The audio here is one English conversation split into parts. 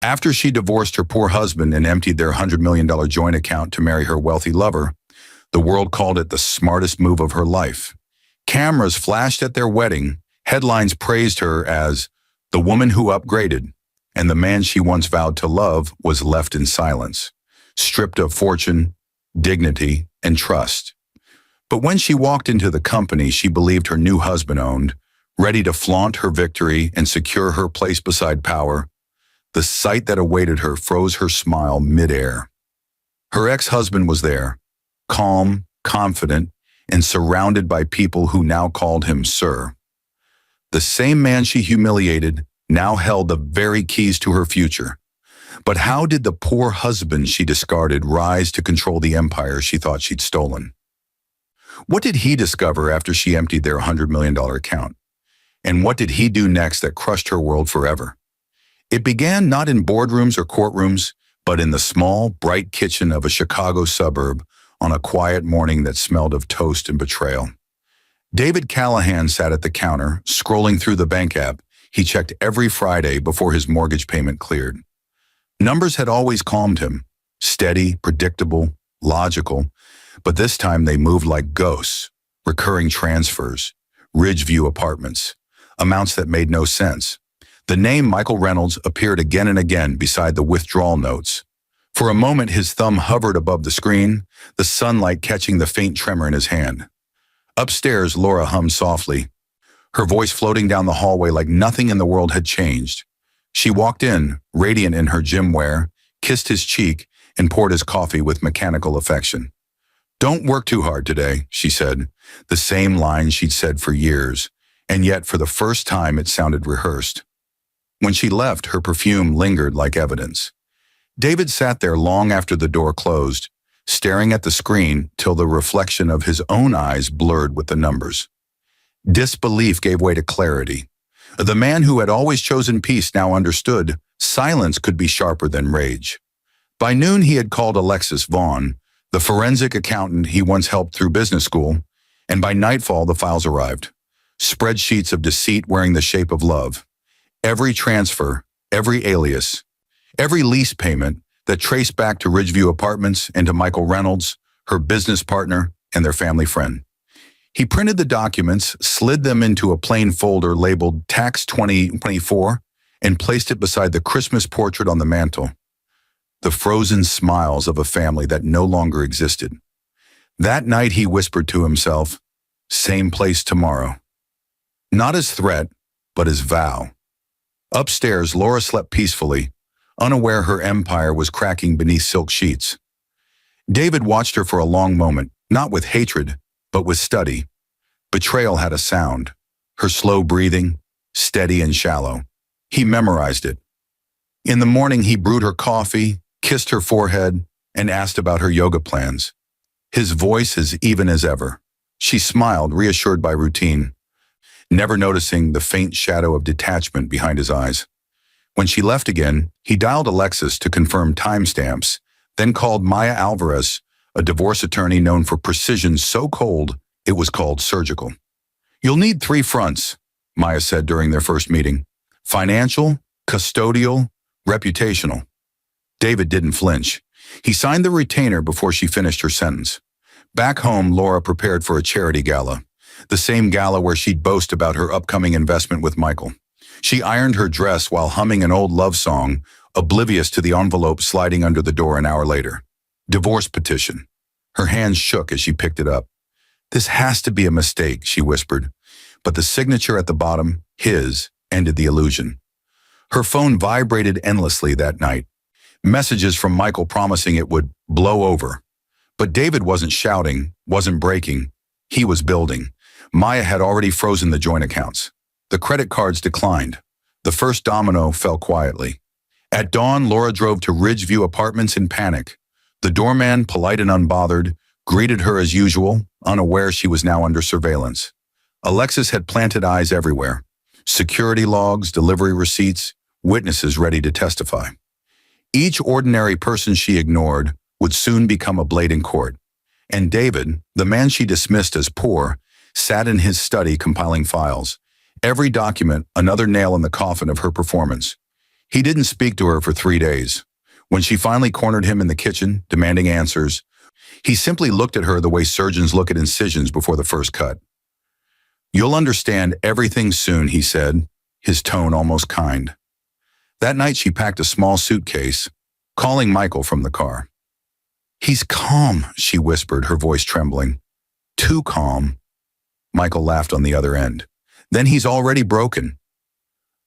After she divorced her poor husband and emptied their $100 million joint account to marry her wealthy lover, the world called it the smartest move of her life. Cameras flashed at their wedding, headlines praised her as the woman who upgraded, and the man she once vowed to love was left in silence, stripped of fortune, dignity, and trust. But when she walked into the company she believed her new husband owned, ready to flaunt her victory and secure her place beside power, the sight that awaited her froze her smile midair. Her ex-husband was there, calm, confident, and surrounded by people who now called him Sir. The same man she humiliated now held the very keys to her future. But how did the poor husband she discarded rise to control the empire she thought she'd stolen? What did he discover after she emptied their $100 million account? And what did he do next that crushed her world forever? It began not in boardrooms or courtrooms, but in the small, bright kitchen of a Chicago suburb on a quiet morning that smelled of toast and betrayal. David Callahan sat at the counter, scrolling through the bank app he checked every Friday before his mortgage payment cleared. Numbers had always calmed him, steady, predictable, logical, but this time they moved like ghosts, recurring transfers, Ridgeview apartments, amounts that made no sense. The name Michael Reynolds appeared again and again beside the withdrawal notes. For a moment his thumb hovered above the screen, the sunlight catching the faint tremor in his hand. Upstairs, Laura hummed softly, her voice floating down the hallway like nothing in the world had changed. She walked in, radiant in her gym wear, kissed his cheek, and poured his coffee with mechanical affection. "Don't work too hard today," she said, the same line she'd said for years, and yet for the first time it sounded rehearsed. When she left, her perfume lingered like evidence. David sat there long after the door closed, staring at the screen till the reflection of his own eyes blurred with the numbers. Disbelief gave way to clarity. The man who had always chosen peace now understood silence could be sharper than rage. By noon he had called Alexis Vaughn, the forensic accountant he once helped through business school, and by nightfall the files arrived. Spreadsheets of deceit wearing the shape of love. Every transfer, every alias, every lease payment that traced back to Ridgeview Apartments and to Michael Reynolds, her business partner, and their family friend. He printed the documents, slid them into a plain folder labeled Tax 2024, and placed it beside the Christmas portrait on the mantel. The frozen smiles of a family that no longer existed. That night he whispered to himself, "Same place tomorrow." Not as threat, but as vow. Upstairs, Laura slept peacefully, unaware her empire was cracking beneath silk sheets. David watched her for a long moment, not with hatred, but with study. Betrayal had a sound, her slow breathing, steady and shallow. He memorized it. In the morning he brewed her coffee, kissed her forehead, and asked about her yoga plans. His voice as even as ever. She smiled, reassured by routine, never noticing the faint shadow of detachment behind his eyes. When she left again, he dialed Alexis to confirm timestamps, then called Maya Alvarez, a divorce attorney known for precision so cold it was called surgical. "You'll need 3 fronts," Maya said during their first meeting. "Financial, custodial, reputational." David didn't flinch. He signed the retainer before she finished her sentence. Back home, Laura prepared for a charity gala, the same gala where she'd boast about her upcoming investment with Michael. She ironed her dress while humming an old love song, oblivious to the envelope sliding under the door an hour later. Divorce petition. Her hands shook as she picked it up. "This has to be a mistake," she whispered, but the signature at the bottom, his, ended the illusion. Her phone vibrated endlessly that night. Messages from Michael promising it would blow over. But David wasn't shouting, wasn't breaking. He was building. Maya had already frozen the joint accounts. The credit cards declined. The first domino fell quietly. At dawn, Laura drove to Ridgeview Apartments in panic. The doorman, polite and unbothered, greeted her as usual, unaware she was now under surveillance. Alexis had planted eyes everywhere. Security logs, delivery receipts, witnesses ready to testify. Each ordinary person she ignored would soon become a blade in court. And David, the man she dismissed as poor, sat in his study compiling files. Every document, another nail in the coffin of her performance. He didn't speak to her for 3 days. When she finally cornered him in the kitchen, demanding answers, he simply looked at her the way surgeons look at incisions before the first cut. "You'll understand everything soon," he said, his tone almost kind. That night she packed a small suitcase, calling Michael from the car. "He's calm," she whispered, her voice trembling. "Too calm." Michael laughed on the other end. "Then he's already broken."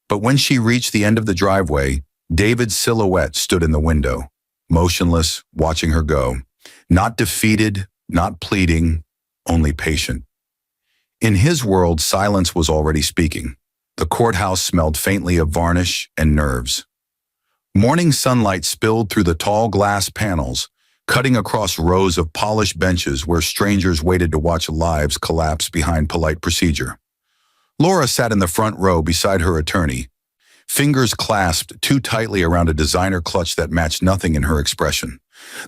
But when she reached the end of the driveway, David's silhouette stood in the window, motionless, watching her go. Not defeated, not pleading, only patient. In his world, silence was already speaking. The courthouse smelled faintly of varnish and nerves. Morning sunlight spilled through the tall glass panels, cutting across rows of polished benches where strangers waited to watch lives collapse behind polite procedure. Laura sat in the front row beside her attorney, fingers clasped too tightly around a designer clutch that matched nothing in her expression.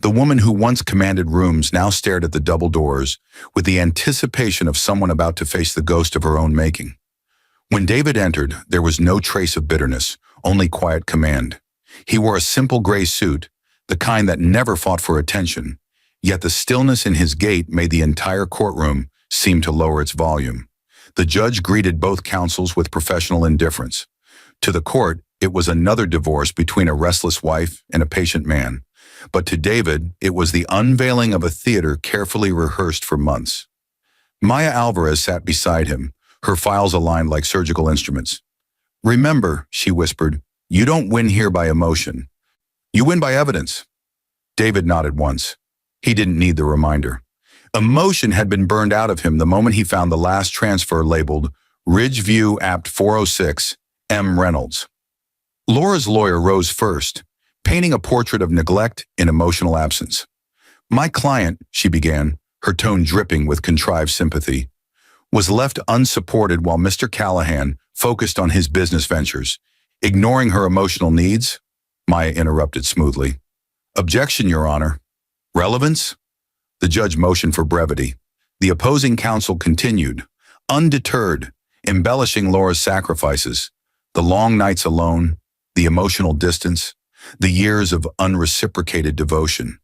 The woman who once commanded rooms now stared at the double doors with the anticipation of someone about to face the ghost of her own making. When David entered, there was no trace of bitterness, only quiet command. He wore a simple gray suit, the kind that never fought for attention, yet the stillness in his gait made the entire courtroom seem to lower its volume. The judge greeted both counsels with professional indifference. To the court, it was another divorce between a restless wife and a patient man. But to David, it was the unveiling of a theater carefully rehearsed for months. Maya Alvarez sat beside him, her files aligned like surgical instruments. "Remember," she whispered, "you don't win here by emotion. You win by evidence." David nodded once. He didn't need the reminder. Emotion had been burned out of him the moment he found the last transfer labeled Ridgeview Apt 406, M. Reynolds. Laura's lawyer rose first, painting a portrait of neglect and emotional absence. "My client," she began, her tone dripping with contrived sympathy, "was left unsupported while Mr. Callahan focused on his business ventures. Ignoring her emotional needs?" Maya interrupted smoothly. "Objection, Your Honor." "Relevance?" The judge motioned for brevity. The opposing counsel continued, undeterred, embellishing Laura's sacrifices, the long nights alone, the emotional distance, the years of unreciprocated devotion.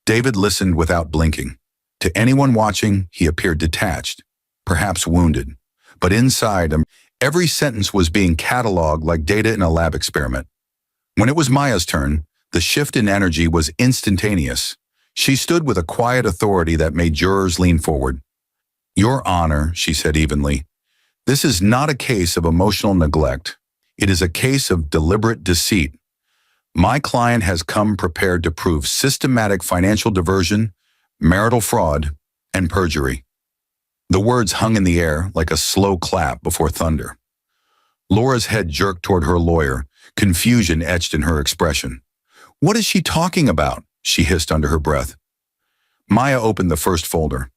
David listened without blinking. To anyone watching, he appeared detached, perhaps wounded. But inside him, every sentence was being cataloged like data in a lab experiment. When it was Maya's turn, the shift in energy was instantaneous. She stood with a quiet authority that made jurors lean forward. "Your Honor," she said evenly, "this is not a case of emotional neglect. It is a case of deliberate deceit. My client has come prepared to prove systematic financial diversion, marital fraud, and perjury." The words hung in the air like a slow clap before thunder. Laura's head jerked toward her lawyer, confusion etched in her expression. "What is she talking about?" she hissed under her breath. Maya opened the first folder.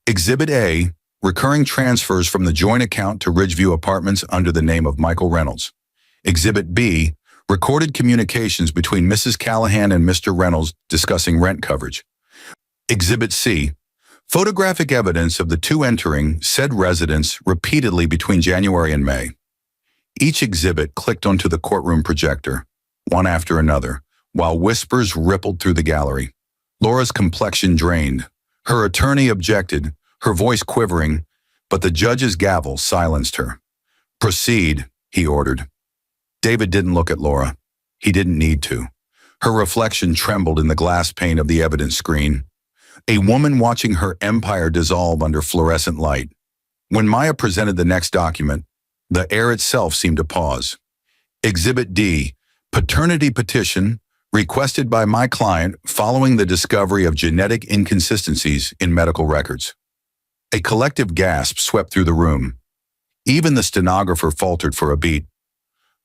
Exhibit A, recurring transfers from the joint account to Ridgeview Apartments under the name of Michael Reynolds. Exhibit B, recorded communications between Mrs. Callahan and Mr. Reynolds discussing rent coverage. Exhibit C, photographic evidence of the two entering said residence repeatedly between January and May. Each exhibit clicked onto the courtroom projector, one after another, while whispers rippled through the gallery. Laura's complexion drained. Her attorney objected, her voice quivering, but the judge's gavel silenced her. "Proceed," he ordered. David didn't look at Laura. He didn't need to. Her reflection trembled in the glass pane of the evidence screen. A woman watching her empire dissolve under fluorescent light. When Maya presented the next document, the air itself seemed to pause. Exhibit D, paternity petition, requested by my client following the discovery of genetic inconsistencies in medical records. A collective gasp swept through the room. Even the stenographer faltered for a beat.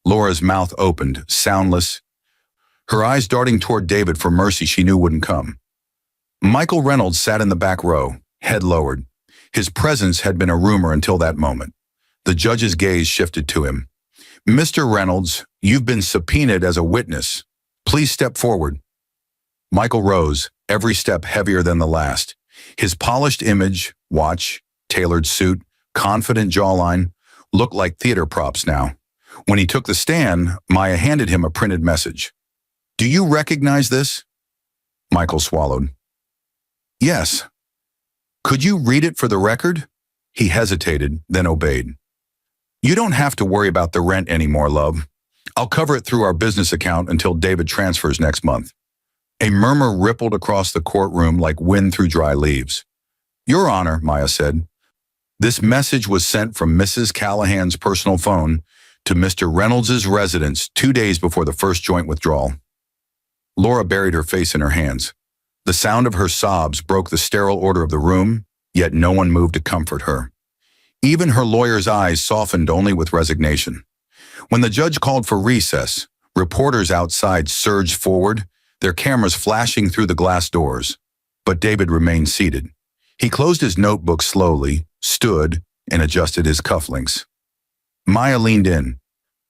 Laura's mouth opened, soundless, her eyes darting toward David for mercy she knew wouldn't come. Michael Reynolds sat in the back row, head lowered. His presence had been a rumor until that moment. The judge's gaze shifted to him. "Mr. Reynolds, you've been subpoenaed as a witness. Please step forward." Michael rose, every step heavier than the last. His polished image, watch, tailored suit, confident jawline, looked like theater props now. When he took the stand, Maya handed him a printed message. "Do you recognize this?" Michael swallowed. "Yes." "Could you read it for the record?" He hesitated, then obeyed. "You don't have to worry about the rent anymore, love. I'll cover it through our business account until David transfers next month." A murmur rippled across the courtroom like wind through dry leaves. "Your Honor," Maya said, "this message was sent from Mrs. Callahan's personal phone to Mr. Reynolds's residence 2 days before the first joint withdrawal." Laura buried her face in her hands. The sound of her sobs broke the sterile order of the room, yet no one moved to comfort her. Even her lawyer's eyes softened only with resignation. When the judge called for recess, reporters outside surged forward, their cameras flashing through the glass doors. But David remained seated. He closed his notebook slowly, stood, and adjusted his cufflinks. Maya leaned in.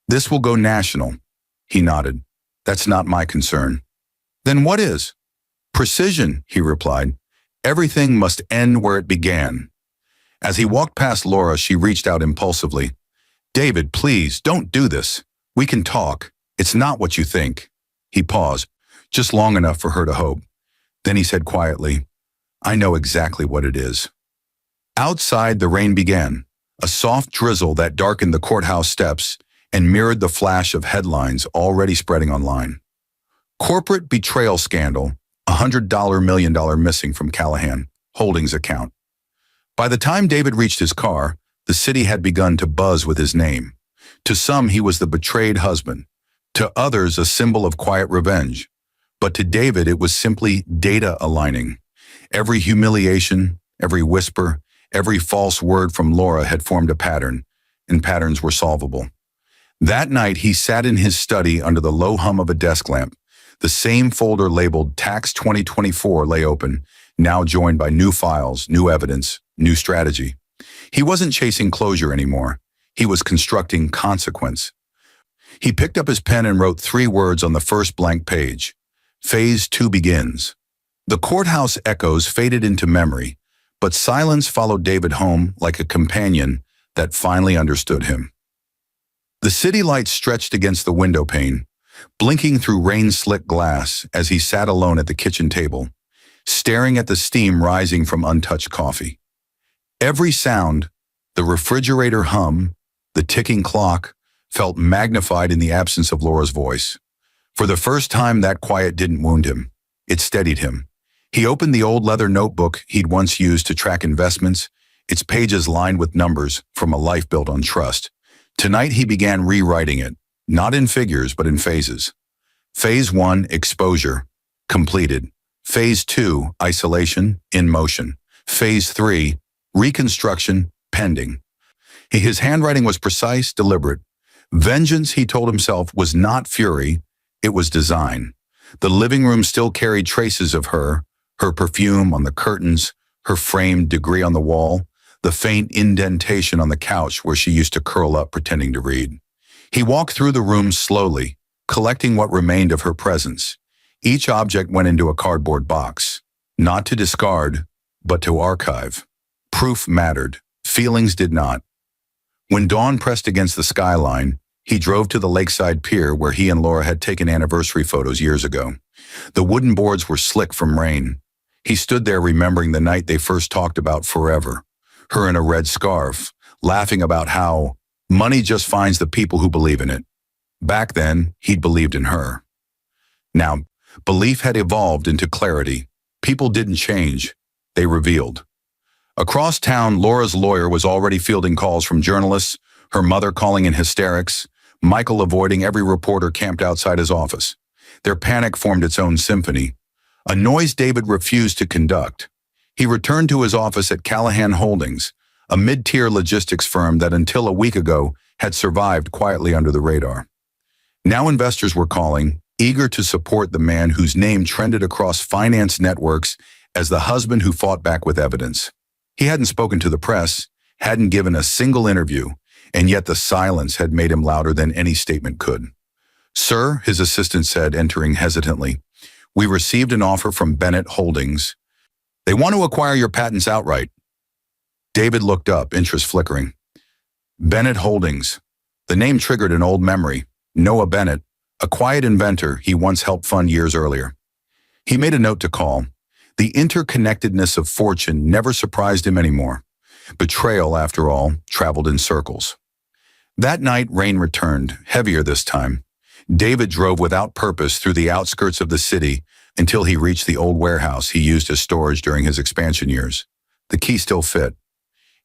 "This will go national." He nodded. "That's not my concern." "Then what is?" "Precision," he replied. "Everything must end where it began." As he walked past Laura, she reached out impulsively. "David, please, don't do this. We can talk. It's not what you think." He paused, just long enough for her to hope. Then he said quietly, "I know exactly what it is." Outside, the rain began, a soft drizzle that darkened the courthouse steps and mirrored the flash of headlines already spreading online. Corporate betrayal scandal, $100 million missing from Callahan Holdings account. By the time David reached his car, the city had begun to buzz with his name. To some, he was the betrayed husband. To others, a symbol of quiet revenge. But to David, it was simply data aligning. Every humiliation, every whisper, every false word from Laura had formed a pattern, and patterns were solvable. That night, he sat in his study under the low hum of a desk lamp. The same folder labeled Tax 2024 lay open, now joined by new files, new evidence, new strategy. He wasn't chasing closure anymore. He was constructing consequence. He picked up his pen and wrote 3 words on the first blank page. Phase 2 begins. The courthouse echoes faded into memory, but silence followed David home like a companion that finally understood him. The city lights stretched against the window pane, blinking through rain-slick glass as he sat alone at the kitchen table, staring at the steam rising from untouched coffee. Every sound, the refrigerator hum, the ticking clock, felt magnified in the absence of Laura's voice. For the first time, that quiet didn't wound him. It steadied him. He opened the old leather notebook he'd once used to track investments, its pages lined with numbers from a life built on trust. Tonight, he began rewriting it, not in figures, but in phases. Phase 1, exposure, completed. Phase 2, isolation, in motion. Phase 3, reconstruction, pending. His handwriting was precise, deliberate. Vengeance, he told himself, was not fury, it was design. The living room still carried traces of her perfume on the curtains, her framed degree on the wall, the faint indentation on the couch where she used to curl up pretending to read. He walked through the room slowly, collecting what remained of her presence. Each object went into a cardboard box, not to discard, but to archive. Proof mattered, feelings did not. When dawn pressed against the skyline, he drove to the lakeside pier where he and Laura had taken anniversary photos years ago. The wooden boards were slick from rain. He stood there remembering the night they first talked about forever, her in a red scarf, laughing about how money just finds the people who believe in it. Back then, he'd believed in her. Now, belief had evolved into clarity. People didn't change, they revealed. Across town, Laura's lawyer was already fielding calls from journalists, her mother calling in hysterics, Michael avoiding every reporter camped outside his office. Their panic formed its own symphony, a noise David refused to conduct. He returned to his office at Callahan Holdings, a mid-tier logistics firm that until a week ago had survived quietly under the radar. Now investors were calling, eager to support the man whose name trended across finance networks as the husband who fought back with evidence. He hadn't spoken to the press, hadn't given a single interview, and yet the silence had made him louder than any statement could. "Sir," his assistant said, entering hesitantly, "we received an offer from Bennett Holdings. They want to acquire your patents outright." David looked up, interest flickering. Bennett Holdings, The name triggered an old memory. Noah Bennett, a quiet inventor he once helped fund years earlier. He made a note to call. The interconnectedness of fortune never surprised him anymore. Betrayal, after all, traveled in circles. That night, rain returned, heavier this time. David drove without purpose through the outskirts of the city until he reached the old warehouse he used as storage during his expansion years. The key still fit.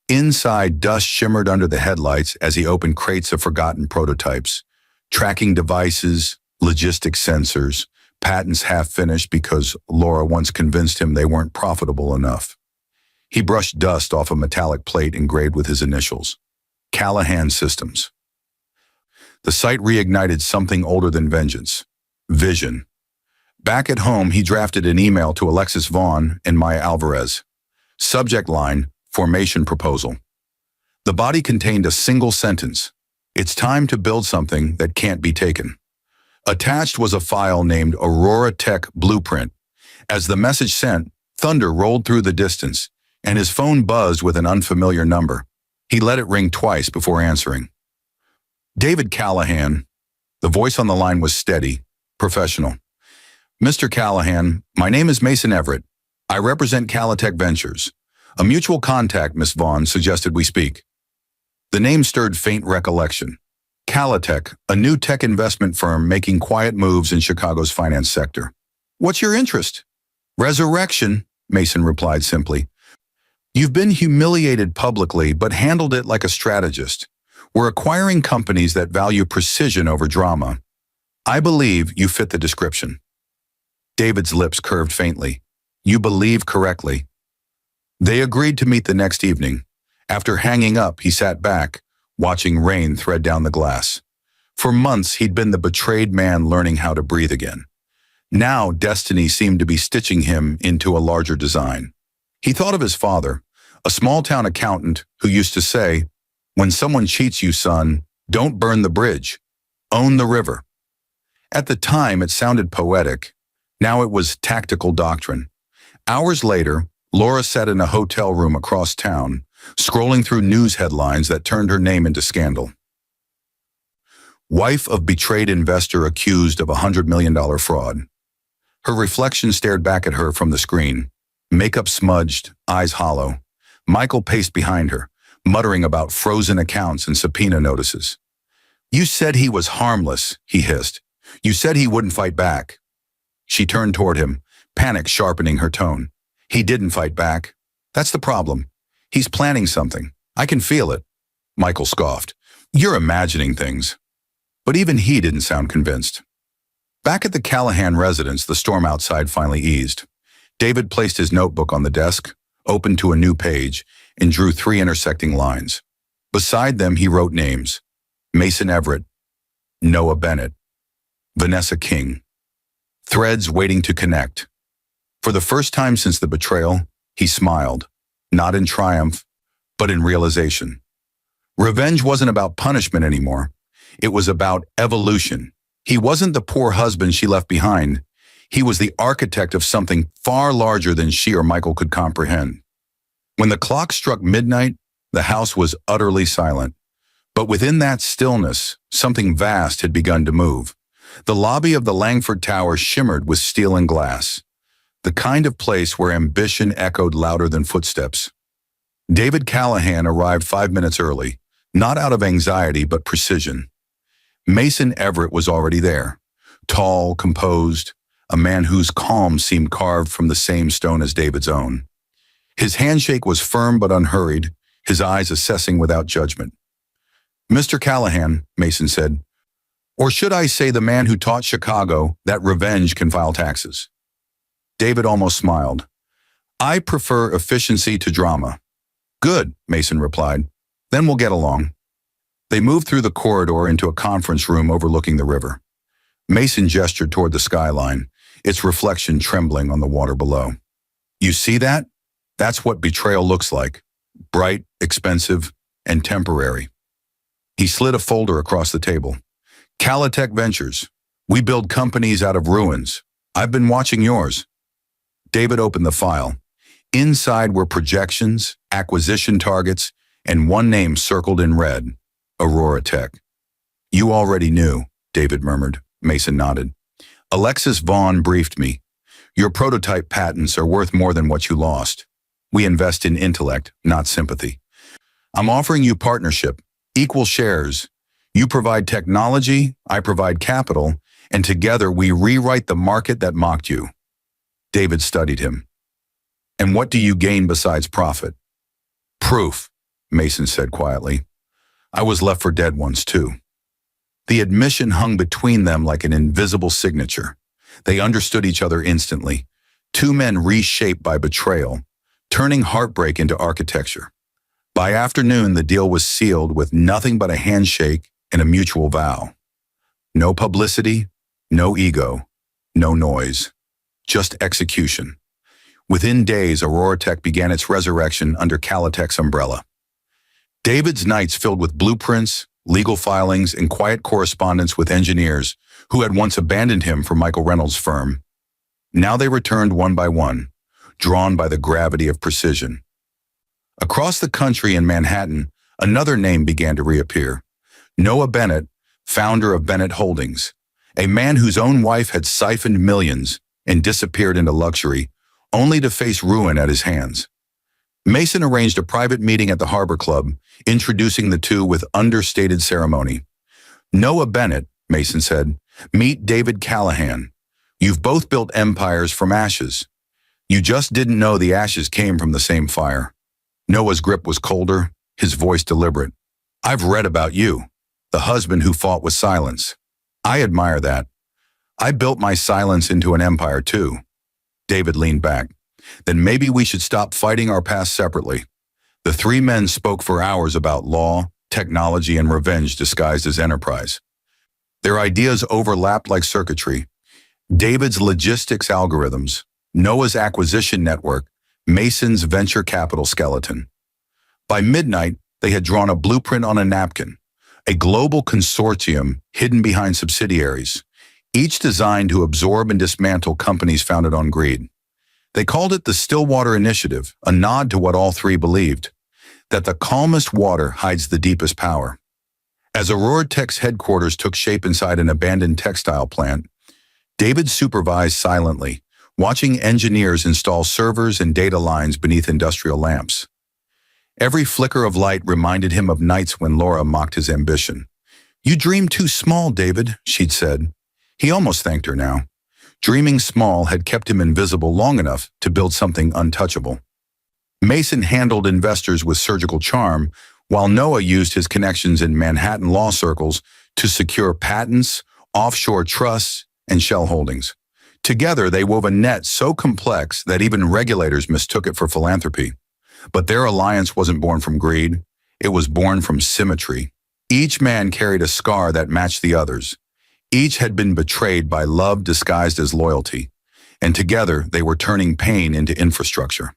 Inside, dust shimmered under the headlights as he opened crates of forgotten prototypes. Tracking devices, logistics sensors, patents half-finished because Laura once convinced him they weren't profitable enough. He brushed dust off a metallic plate engraved with his initials. Callahan Systems. The site reignited something older than vengeance. Vision. Back at home, he drafted an email to Alexis Vaughn and Maya Alvarez. Subject line, formation proposal. The body contained a single sentence. It's time to build something that can't be taken. Attached was a file named Aurora Tech Blueprint. As the message sent, thunder rolled through the distance, and his phone buzzed with an unfamiliar number. He let it ring twice before answering. David Callahan. The voice on the line was steady, professional. Mr. Callahan, my name is Mason Everett. I represent Calitech Ventures. A mutual contact, Miss Vaughn, suggested we speak. The name stirred faint recollection. Calitech, a new tech investment firm making quiet moves in Chicago's finance sector. What's your interest? Resurrection, Mason replied simply. You've been humiliated publicly, but handled it like a strategist. We're acquiring companies that value precision over drama. I believe you fit the description. David's lips curved faintly. You believe correctly. They agreed to meet the next evening. After hanging up, he sat back, watching rain thread down the glass. For months, he'd been the betrayed man learning how to breathe again. Now, destiny seemed to be stitching him into a larger design. He thought of his father, a small-town accountant who used to say, when someone cheats you, son, don't burn the bridge. Own the river. At the time, it sounded poetic. Now it was tactical doctrine. Hours later, Laura sat in a hotel room across town, scrolling through news headlines that turned her name into scandal. Wife of betrayed investor accused of $100 million fraud. Her reflection stared back at her from the screen, makeup smudged, eyes hollow. Michael paced behind her, muttering about frozen accounts and subpoena notices. You said he was harmless, he hissed. You said he wouldn't fight back. She turned toward him, panic sharpening her tone. He didn't fight back. That's the problem. He's planning something. I can feel it. Michael scoffed. You're imagining things. But even he didn't sound convinced. Back at the Callahan residence, the storm outside finally eased. David placed his notebook on the desk, opened to a new page, and drew 3 intersecting lines. Beside them, he wrote names. Mason Everett, Noah Bennett, Vanessa King. Threads waiting to connect. For the first time since the betrayal, he smiled, not in triumph, but in realization. Revenge wasn't about punishment anymore. It was about evolution. He wasn't the poor husband she left behind. He was the architect of something far larger than she or Michael could comprehend. When the clock struck midnight, the house was utterly silent. But within that stillness, something vast had begun to move. The lobby of the Langford Tower shimmered with steel and glass, the kind of place where ambition echoed louder than footsteps. David Callahan arrived 5 minutes early, not out of anxiety but precision. Mason Everett was already there, tall, composed, a man whose calm seemed carved from the same stone as David's own. His handshake was firm but unhurried, his eyes assessing without judgment. Mr. Callahan, Mason said, or should I say the man who taught Chicago that revenge can file taxes? David almost smiled. I prefer efficiency to drama. Good, Mason replied. Then we'll get along. They moved through the corridor into a conference room overlooking the river. Mason gestured toward the skyline, its reflection trembling on the water below. You see that? That's what betrayal looks like. Bright, expensive, and temporary. He slid a folder across the table. Calitech Ventures. We build companies out of ruins. I've been watching yours. David opened the file. Inside were projections, acquisition targets, and one name circled in red, Aurora Tech. You already knew, David murmured. Mason nodded. Alexis Vaughn briefed me. Your prototype patents are worth more than what you lost. We invest in intellect, not sympathy. I'm offering you partnership, equal shares. You provide technology, I provide capital, and together we rewrite the market that mocked you. David studied him. And what do you gain besides profit? Proof, Mason said quietly. I was left for dead once too. The admission hung between them like an invisible signature. They understood each other instantly. Two men reshaped by betrayal, turning heartbreak into architecture. By afternoon, the deal was sealed with nothing but a handshake and a mutual vow. No publicity, no ego, no noise, just execution. Within days, Aurora Tech began its resurrection under Calitech's umbrella. David's nights filled with blueprints, legal filings, and quiet correspondence with engineers who had once abandoned him for Michael Reynolds' firm. Now they returned one by one, drawn by the gravity of precision. Across the country in Manhattan, another name began to reappear. Noah Bennett, founder of Bennett Holdings, a man whose own wife had siphoned millions and disappeared into luxury, only to face ruin at his hands. Mason arranged a private meeting at the Harbor Club, introducing the two with understated ceremony. Noah Bennett, Mason said, meet David Callahan. You've both built empires from ashes. You just didn't know the ashes came from the same fire. Noah's grip was colder, his voice deliberate. I've read about you, the husband who fought with silence. I admire that. I built my silence into an empire too. David leaned back. Then maybe we should stop fighting our past separately. The three men spoke for hours about law, technology, and revenge disguised as enterprise. Their ideas overlapped like circuitry. David's logistics algorithms, Noah's acquisition network, Mason's venture capital skeleton. By midnight, they had drawn a blueprint on a napkin, a global consortium hidden behind subsidiaries, each designed to absorb and dismantle companies founded on greed. They called it the Stillwater Initiative, a nod to what all three believed, that the calmest water hides the deepest power. As Aurora Tech's headquarters took shape inside an abandoned textile plant, David supervised silently, watching engineers install servers and data lines beneath industrial lamps. Every flicker of light reminded him of nights when Laura mocked his ambition. You dream too small, David, she'd said. He almost thanked her now. Dreaming small had kept him invisible long enough to build something untouchable. Mason handled investors with surgical charm, while Noah used his connections in Manhattan law circles to secure patents, offshore trusts, and shell holdings. Together, they wove a net so complex that even regulators mistook it for philanthropy. But their alliance wasn't born from greed. It was born from symmetry. Each man carried a scar that matched the other's. Each had been betrayed by love disguised as loyalty, and together they were turning pain into infrastructure.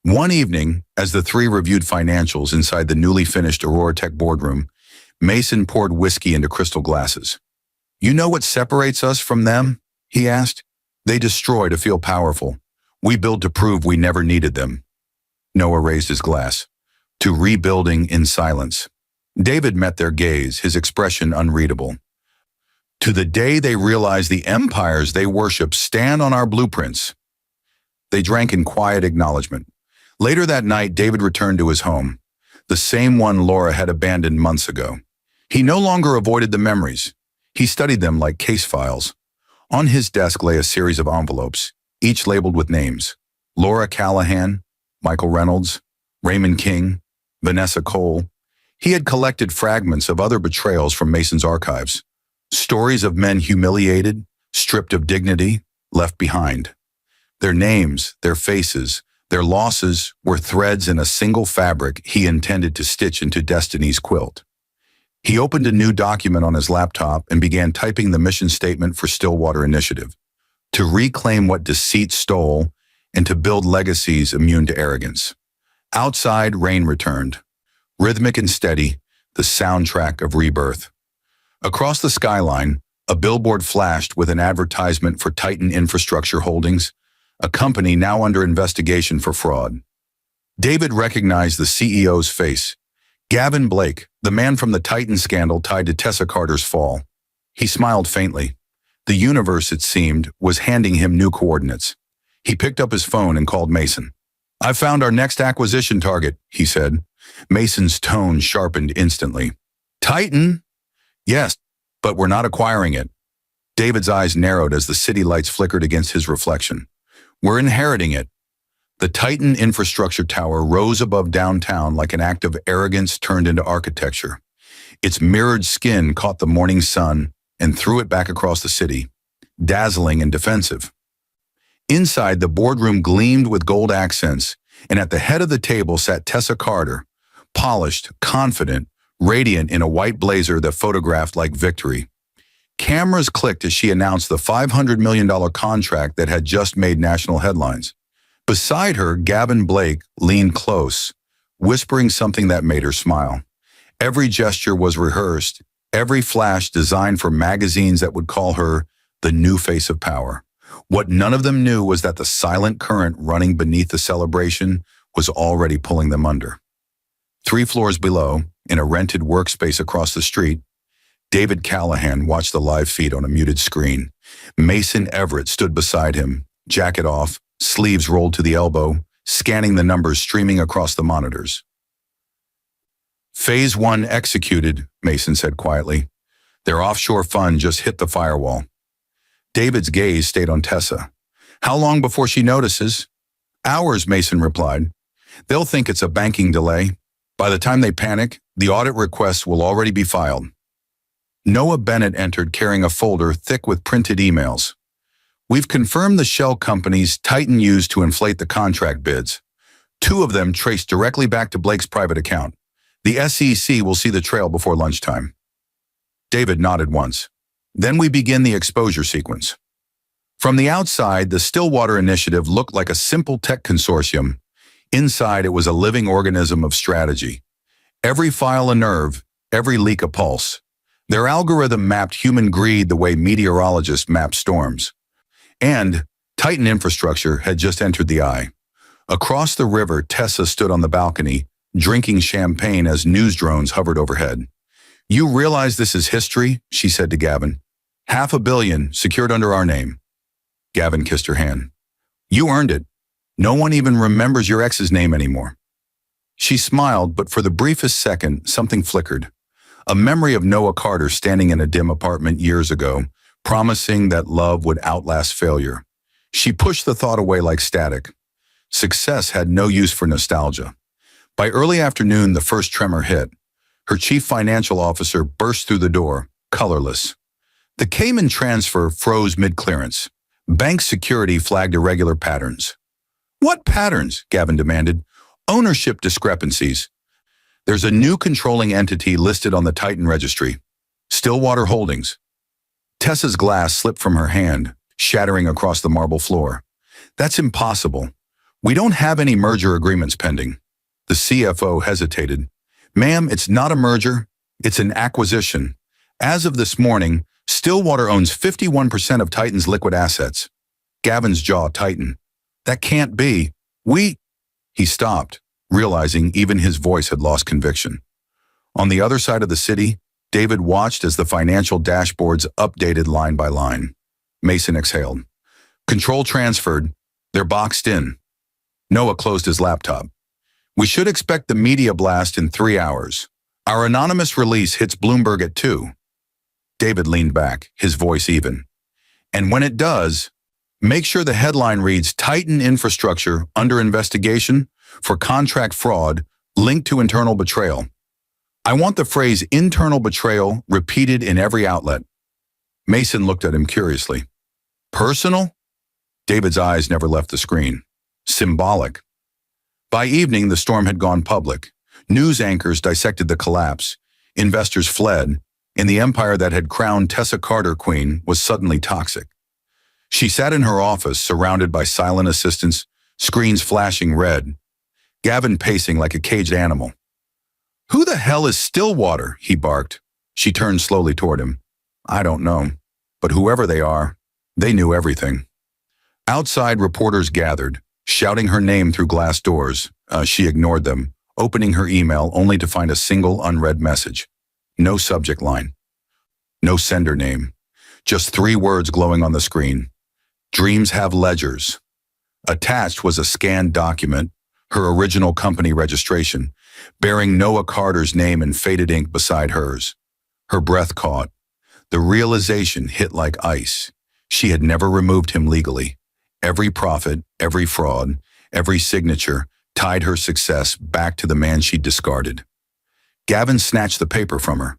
One evening, as the three reviewed financials inside the newly finished Aurora Tech boardroom, Mason poured whiskey into crystal glasses. You know what separates us from them? He asked. They destroy to feel powerful. We build to prove we never needed them. Noah raised his glass. To rebuilding in silence. David met their gaze, his expression unreadable. To the day they realize the empires they worship stand on our blueprints. They drank in quiet acknowledgement. Later that night, David returned to his home, the same one Laura had abandoned months ago. He no longer avoided the memories. He studied them like case files. On his desk lay a series of envelopes, each labeled with names. Laura Callahan, Michael Reynolds, Raymond King, Vanessa Cole. He had collected fragments of other betrayals from Mason's archives. Stories of men humiliated, stripped of dignity, left behind. Their names, their faces, their losses were threads in a single fabric he intended to stitch into destiny's quilt. He opened a new document on his laptop and began typing the mission statement for Stillwater Initiative, to reclaim what deceit stole and to build legacies immune to arrogance. Outside, rain returned, rhythmic and steady, the soundtrack of rebirth. Across the skyline, a billboard flashed with an advertisement for Titan Infrastructure Holdings, a company now under investigation for fraud. David recognized the CEO's face, Gavin Blake, The man from the Titan scandal tied to Tessa Carter's fall. He smiled faintly. The universe, it seemed, was handing him new coordinates. He picked up his phone and called Mason. "I've found our next acquisition target," he said. Mason's tone sharpened instantly. "Titan?" "Yes, but we're not acquiring it." David's eyes narrowed as the city lights flickered against his reflection. "We're inheriting it." The Titan infrastructure tower rose above downtown like an act of arrogance turned into architecture. Its mirrored skin caught the morning sun and threw it back across the city, dazzling and defensive. Inside, the boardroom gleamed with gold accents, and at the head of the table sat Tessa Carter, polished, confident, radiant in a white blazer that photographed like victory. Cameras clicked as she announced the $500 million contract that had just made national headlines. Beside her, Gavin Blake leaned close, whispering something that made her smile. Every gesture was rehearsed, every flash designed for magazines that would call her the new face of power. What none of them knew was that the silent current running beneath the celebration was already pulling them under. 3 floors below, in a rented workspace across the street, David Callahan watched the live feed on a muted screen. Mason Everett stood beside him, jacket off, sleeves rolled to the elbow, scanning the numbers streaming across the monitors. "Phase 1 executed," Mason said quietly. "Their offshore fund just hit the firewall." David's gaze stayed on Tessa. "How long before she notices?" "Hours," Mason replied. "They'll think it's a banking delay. By the time they panic, the audit requests will already be filed." Noah Bennett entered carrying a folder thick with printed emails. "We've confirmed the shell companies Titan used to inflate the contract bids. 2 of them traced directly back to Blake's private account. The SEC will see the trail before lunchtime." David nodded once. "Then we begin the exposure sequence." From the outside, the Stillwater Initiative looked like a simple tech consortium. Inside, it was a living organism of strategy. Every file a nerve, every leak a pulse. Their algorithm mapped human greed the way meteorologists map storms. And Titan infrastructure had just entered the eye. Across the river, Tessa stood on the balcony, drinking champagne as news drones hovered overhead. "You realize this is history?" she said to Gavin. "500 million secured under our name." Gavin kissed her hand. "You earned it. No one even remembers your ex's name anymore." She smiled, but for the briefest second, something flickered. A memory of Noah Carter standing in a dim apartment years ago, promising that love would outlast failure. She pushed the thought away like static. Success had no use for nostalgia. By early afternoon, the first tremor hit. Her chief financial officer burst through the door, colorless. The Cayman transfer froze mid-clearance. Bank security flagged irregular patterns. "What patterns?" Gavin demanded. "Ownership discrepancies. There's a new controlling entity listed on the Titan registry. Stillwater Holdings." Tessa's glass slipped from her hand, shattering across the marble floor. "That's impossible. We don't have any merger agreements pending." The CFO hesitated. "Ma'am, it's not a merger. It's an acquisition. As of this morning, Stillwater owns 51% of Titan's liquid assets." Gavin's jaw tightened. "That can't be. He stopped, realizing even his voice had lost conviction. On the other side of the city, David watched as the financial dashboards updated line by line. Mason exhaled. "Control transferred. They're boxed in." Noah closed his laptop. "We should expect the media blast in 3 hours. Our anonymous release hits Bloomberg at 2. David leaned back, his voice even. "And when it does, make sure the headline reads Titan Infrastructure under investigation for contract fraud linked to internal betrayal. I want the phrase internal betrayal repeated in every outlet." Mason looked at him curiously. "Personal?" David's eyes never left the screen. "Symbolic." By evening, the storm had gone public. News anchors dissected the collapse. Investors fled, and the empire that had crowned Tessa Carter queen was suddenly toxic. She sat in her office, surrounded by silent assistants, screens flashing red. Gavin pacing like a caged animal. "Who the hell is Stillwater?" he barked. She turned slowly toward him. "I don't know, but whoever they are, they knew everything." Outside, reporters gathered, shouting her name through glass doors. She ignored them, opening her email only to find a single unread message. No subject line. No sender name. Just 3 words glowing on the screen. Dreams have ledgers. Attached was a scanned document, her original company registration, bearing Noah Carter's name in faded ink beside hers. Her breath caught. The realization hit like ice. She had never removed him legally. Every profit, every fraud, every signature tied her success back to the man she'd discarded. Gavin snatched the paper from her.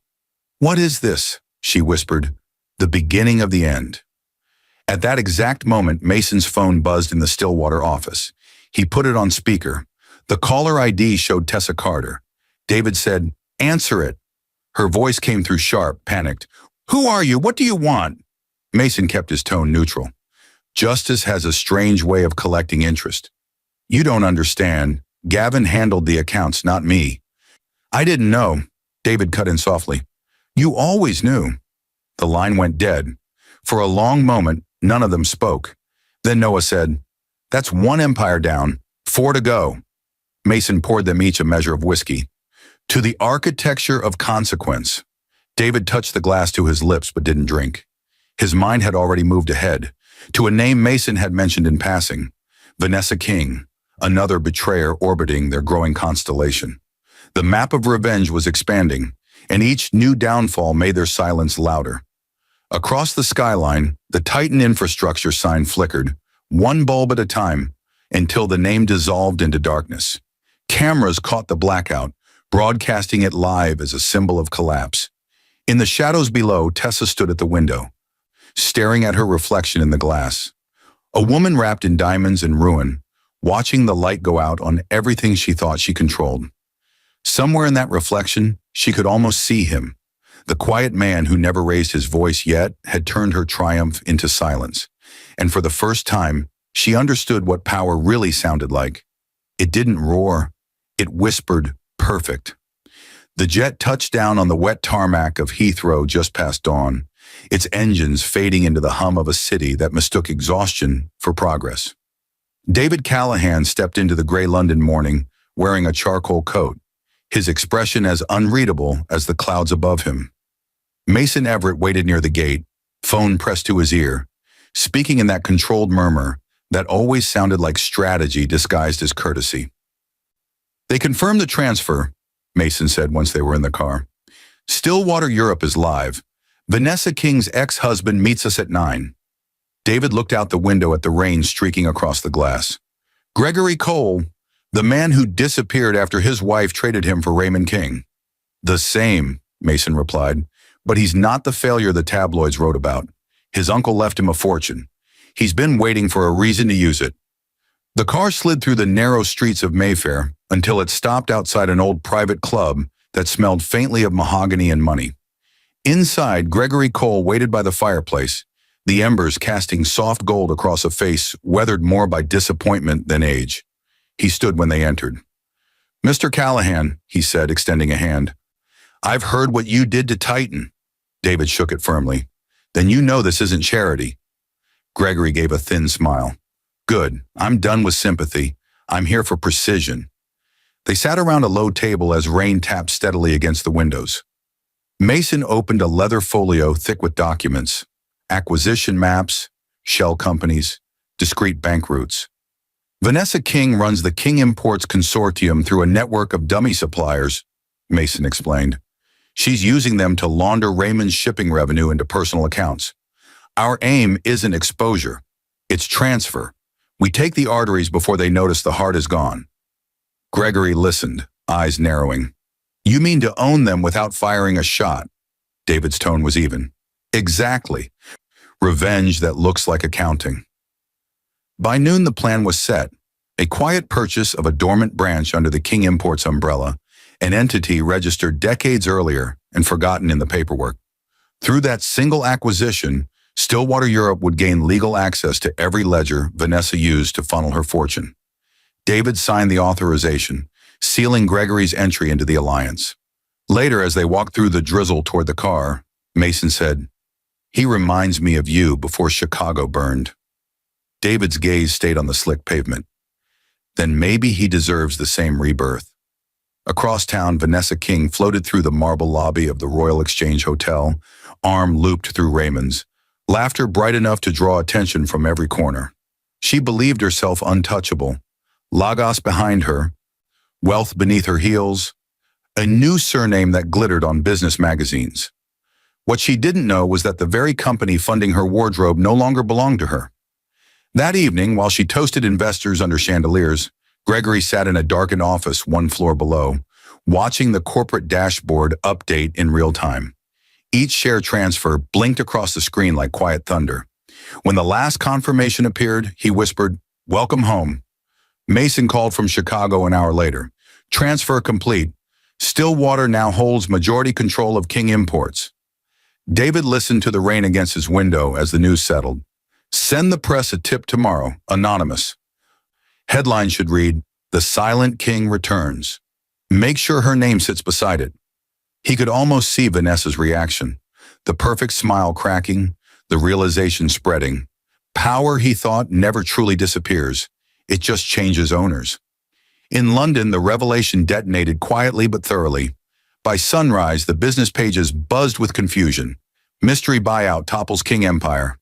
"What is this?" she whispered. "The beginning of the end." At that exact moment, Mason's phone buzzed in the Stillwater office. He put it on speaker. The caller ID showed Tessa Carter. David said, "Answer it." Her voice came through sharp, panicked. "Who are you? What do you want?" Mason kept his tone neutral. "Justice has a strange way of collecting interest. You don't understand. Gavin handled the accounts, not me." "I didn't know." David cut in softly. "You always knew." The line went dead. For a long moment, none of them spoke. Then Noah said, "That's 1 empire down, 4 to go." Mason poured them each a measure of whiskey. "To the architecture of consequence." David touched the glass to his lips but didn't drink. His mind had already moved ahead, to a name Mason had mentioned in passing, Vanessa King, another betrayer orbiting their growing constellation. The map of revenge was expanding, and each new downfall made their silence louder. Across the skyline, the Titan infrastructure sign flickered, 1 bulb at a time, until the name dissolved into darkness. Cameras caught the blackout, broadcasting it live as a symbol of collapse. In the shadows below, Tessa stood at the window, staring at her reflection in the glass. A woman wrapped in diamonds and ruin, watching the light go out on everything she thought she controlled. Somewhere in that reflection, she could almost see him. The quiet man who never raised his voice yet had turned her triumph into silence. And for the first time, she understood what power really sounded like. It didn't roar. It whispered, "Perfect." The jet touched down on the wet tarmac of Heathrow just past dawn, its engines fading into the hum of a city that mistook exhaustion for progress. David Callahan stepped into the gray London morning, wearing a charcoal coat, his expression as unreadable as the clouds above him. Mason Everett waited near the gate, phone pressed to his ear, speaking in that controlled murmur that always sounded like strategy disguised as courtesy. "They confirmed the transfer," Mason said once they were in the car. "Stillwater Europe is live. Vanessa King's ex-husband meets us at 9. David looked out the window at the rain streaking across the glass. "Gregory Cole, the man who disappeared after his wife traded him for Raymond King." "The same," Mason replied, "but he's not the failure the tabloids wrote about. His uncle left him a fortune. He's been waiting for a reason to use it." The car slid through the narrow streets of Mayfair until it stopped outside an old private club that smelled faintly of mahogany and money. Inside, Gregory Cole waited by the fireplace, the embers casting soft gold across a face weathered more by disappointment than age. He stood when they entered. "Mr. Callahan," he said, extending a hand. "I've heard what you did to Titan." David shook it firmly. "Then you know this isn't charity." Gregory gave a thin smile. "Good. I'm done with sympathy. I'm here for precision." They sat around a low table as rain tapped steadily against the windows. Mason opened a leather folio thick with documents, acquisition maps, shell companies, discrete bank routes. "Vanessa King runs the King Imports Consortium through a network of dummy suppliers," Mason explained. "She's using them to launder Raymond's shipping revenue into personal accounts. Our aim isn't exposure. It's transfer. We take the arteries before they notice the heart is gone." Gregory listened, eyes narrowing. "You mean to own them without firing a shot?" David's tone was even. "Exactly. Revenge that looks like accounting." By noon, the plan was set. A quiet purchase of a dormant branch under the King Imports umbrella, an entity registered decades earlier and forgotten in the paperwork. Through that single acquisition, Stillwater Europe would gain legal access to every ledger Vanessa used to funnel her fortune. David signed the authorization, sealing Gregory's entry into the alliance. Later, as they walked through the drizzle toward the car, Mason said, "He reminds me of you before Chicago burned." David's gaze stayed on the slick pavement. "Then maybe he deserves the same rebirth." Across town, Vanessa King floated through the marble lobby of the Royal Exchange Hotel, arm looped through Raymond's, laughter bright enough to draw attention from every corner. She believed herself untouchable. Lagos behind her, wealth beneath her heels, a new surname that glittered on business magazines. What she didn't know was that the very company funding her wardrobe no longer belonged to her. That evening, while she toasted investors under chandeliers, Gregory sat in a darkened office one floor below, watching the corporate dashboard update in real time. Each share transfer blinked across the screen like quiet thunder. When the last confirmation appeared, he whispered, "Welcome home." Mason called from Chicago an hour later. "Transfer complete. Stillwater now holds majority control of King Imports." David listened to the rain against his window as the news settled. "Send the press a tip tomorrow, anonymous." Headline should read, "The Silent King Returns." Make sure her name sits beside it. He could almost see Vanessa's reaction. The perfect smile cracking, the realization spreading. Power, he thought, never truly disappears. It just changes owners. In London, the revelation detonated quietly but thoroughly. By sunrise, the business pages buzzed with confusion. Mystery buyout topples King Empire.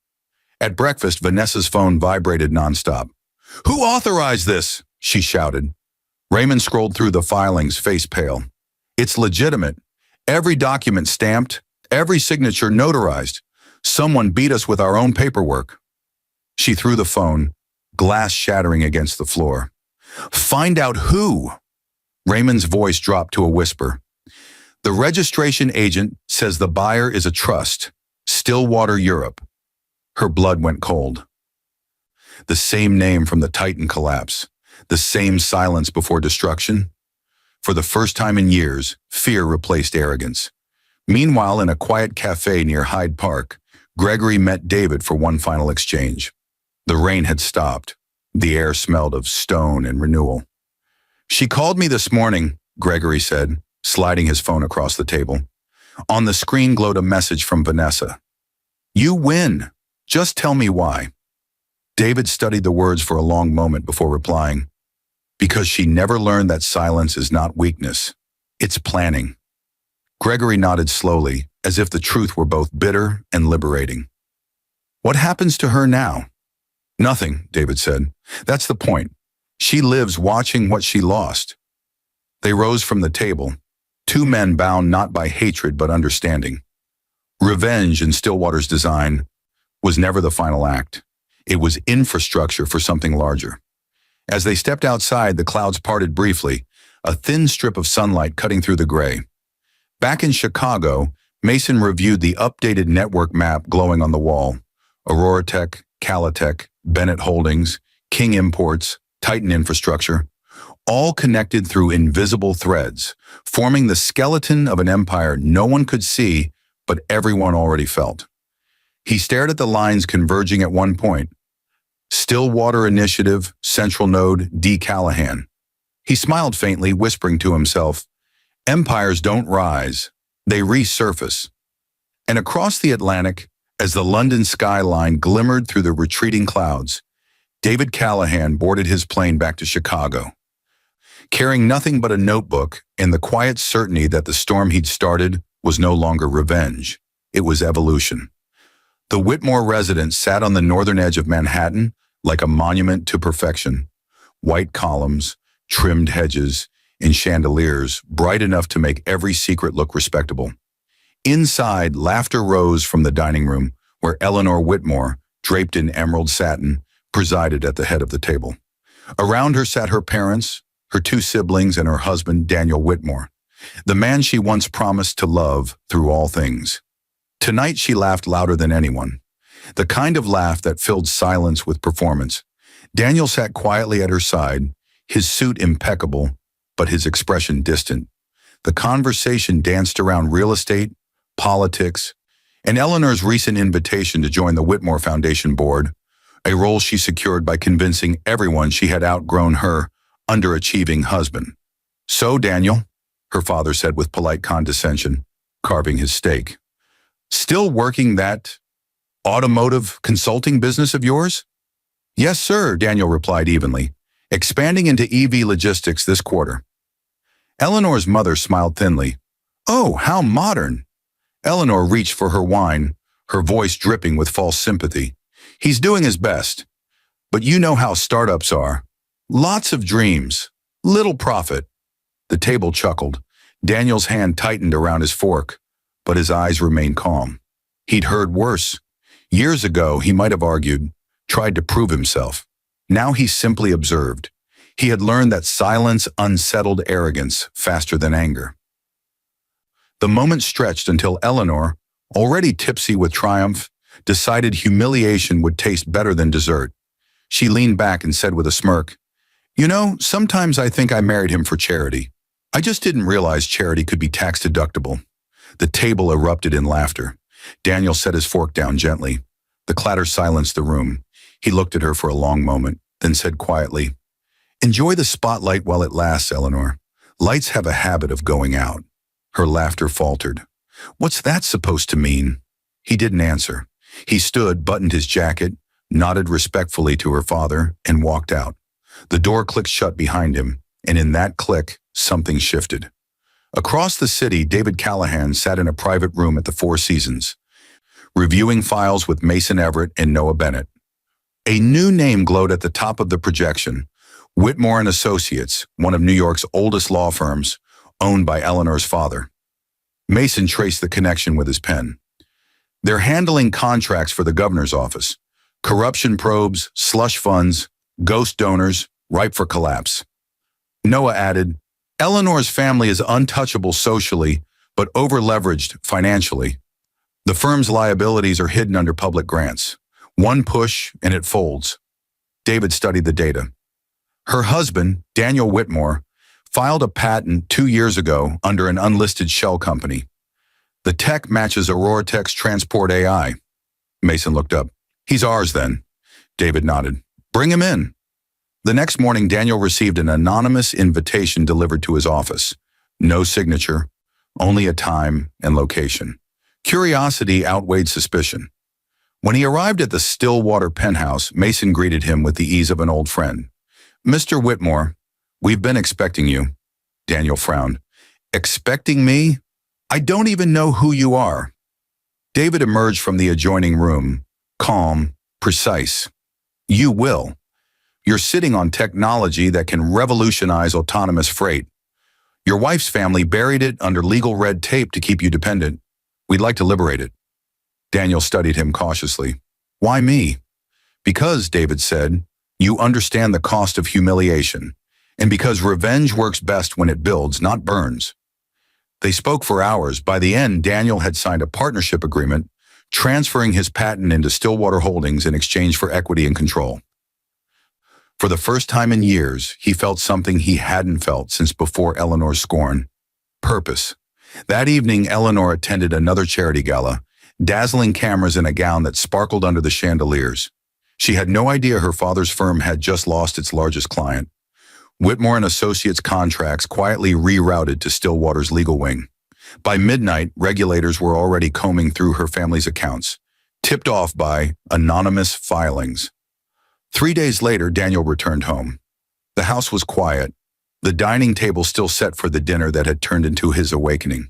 At breakfast, Vanessa's phone vibrated nonstop. "Who authorized this?" she shouted. Raymond scrolled through the filings, face pale. "It's legitimate. Every document stamped, every signature notarized. Someone beat us with our own paperwork." She threw the phone, glass shattering against the floor. "Find out who." Raymond's voice dropped to a whisper. "The registration agent says the buyer is a trust, Stillwater Europe." Her blood went cold. The same name from the Titan collapse, the same silence before destruction. For the first time in years, fear replaced arrogance. Meanwhile, in a quiet cafe near Hyde Park, Gregory met David for one final exchange. The rain had stopped. The air smelled of stone and renewal. "She called me this morning," Gregory said, sliding his phone across the table. On the screen glowed a message from Vanessa. "You win. Just tell me why." David studied the words for a long moment before replying. "Because she never learned that silence is not weakness. It's planning." Gregory nodded slowly, as if the truth were both bitter and liberating. "What happens to her now?" "Nothing," David said. "That's the point. She lives watching what she lost." They rose from the table, two men bound not by hatred but understanding. Revenge in Stillwater's design was never the final act. It was infrastructure for something larger. As they stepped outside, the clouds parted briefly, a thin strip of sunlight cutting through the gray. Back in Chicago, Mason reviewed the updated network map glowing on the wall. Aurora Tech, Calitech, Bennett Holdings, King Imports, Titan Infrastructure, all connected through invisible threads, forming the skeleton of an empire no one could see, but everyone already felt. He stared at the lines converging at one point. Stillwater Initiative, Central Node, D. Callahan. He smiled faintly, whispering to himself, "Empires don't rise, they resurface." And across the Atlantic, as the London skyline glimmered through the retreating clouds, David Callahan boarded his plane back to Chicago. Carrying nothing but a notebook and the quiet certainty that the storm he'd started was no longer revenge, it was evolution. The Whitmore residence sat on the northern edge of Manhattan like a monument to perfection. White columns, trimmed hedges, and chandeliers bright enough to make every secret look respectable. Inside, laughter rose from the dining room, where Eleanor Whitmore, draped in emerald satin, presided at the head of the table. Around her sat her parents, her two siblings, and her husband, Daniel Whitmore, the man she once promised to love through all things. Tonight she laughed louder than anyone, the kind of laugh that filled silence with performance. Daniel sat quietly at her side, his suit impeccable, but his expression distant. The conversation danced around real estate, politics, and Eleanor's recent invitation to join the Whitmore Foundation board, a role she secured by convincing everyone she had outgrown her underachieving husband. "So, Daniel," her father said with polite condescension, carving his steak, "still working that automotive consulting business of yours?" "Yes, sir," Daniel replied evenly, "expanding into EV logistics this quarter." Eleanor's mother smiled thinly. "Oh, how modern." Eleanor reached for her wine, her voice dripping with false sympathy. "He's doing his best. But you know how startups are. Lots of dreams, little profit." The table chuckled. Daniel's hand tightened around his fork, but his eyes remained calm. He'd heard worse. Years ago, he might have argued, tried to prove himself. Now he simply observed. He had learned that silence unsettled arrogance faster than anger. The moment stretched until Eleanor, already tipsy with triumph, decided humiliation would taste better than dessert. She leaned back and said with a smirk, "You know, sometimes I think I married him for charity. I just didn't realize charity could be tax-deductible." The table erupted in laughter. Daniel set his fork down gently. The clatter silenced the room. He looked at her for a long moment, then said quietly, "Enjoy the spotlight while it lasts, Eleanor. Lights have a habit of going out." Her laughter faltered. "What's that supposed to mean?" He didn't answer. He stood, buttoned his jacket, nodded respectfully to her father, and walked out. The door clicked shut behind him, and in that click, something shifted. Across the city, David Callahan sat in a private room at the Four Seasons, reviewing files with Mason Everett and Noah Bennett. A new name glowed at the top of the projection, Whitmore and Associates, one of New York's oldest law firms, owned by Eleanor's father. Mason traced the connection with his pen. "They're handling contracts for the governor's office. Corruption probes, slush funds, ghost donors, ripe for collapse." Noah added, "Eleanor's family is untouchable socially, but over-leveraged financially. The firm's liabilities are hidden under public grants. One push, and it folds." David studied the data. Her husband, Daniel Whitmore, filed a patent 2 years ago under an unlisted shell company. The tech matches Aurora-Tech's Transport AI. Mason looked up. "He's ours then." David nodded. "Bring him in." The next morning, Daniel received an anonymous invitation delivered to his office. No signature, only a time and location. Curiosity outweighed suspicion. When he arrived at the Stillwater penthouse, Mason greeted him with the ease of an old friend. "Mr. Whitmore, we've been expecting you." Daniel frowned. "Expecting me? I don't even know who you are." David emerged from the adjoining room, calm, precise. "You will. You're sitting on technology that can revolutionize autonomous freight. Your wife's family buried it under legal red tape to keep you dependent. We'd like to liberate it." Daniel studied him cautiously. "Why me?" "Because," David said, "you understand the cost of humiliation, and because revenge works best when it builds, not burns." They spoke for hours. By the end, Daniel had signed a partnership agreement, transferring his patent into Stillwater Holdings in exchange for equity and control. For the first time in years, he felt something he hadn't felt since before Eleanor's scorn. Purpose. That evening, Eleanor attended another charity gala, dazzling cameras in a gown that sparkled under the chandeliers. She had no idea her father's firm had just lost its largest client. Whitmore and Associates contracts quietly rerouted to Stillwater's legal wing. By midnight, regulators were already combing through her family's accounts, tipped off by anonymous filings. 3 days later, Daniel returned home. The house was quiet, the dining table still set for the dinner that had turned into his awakening.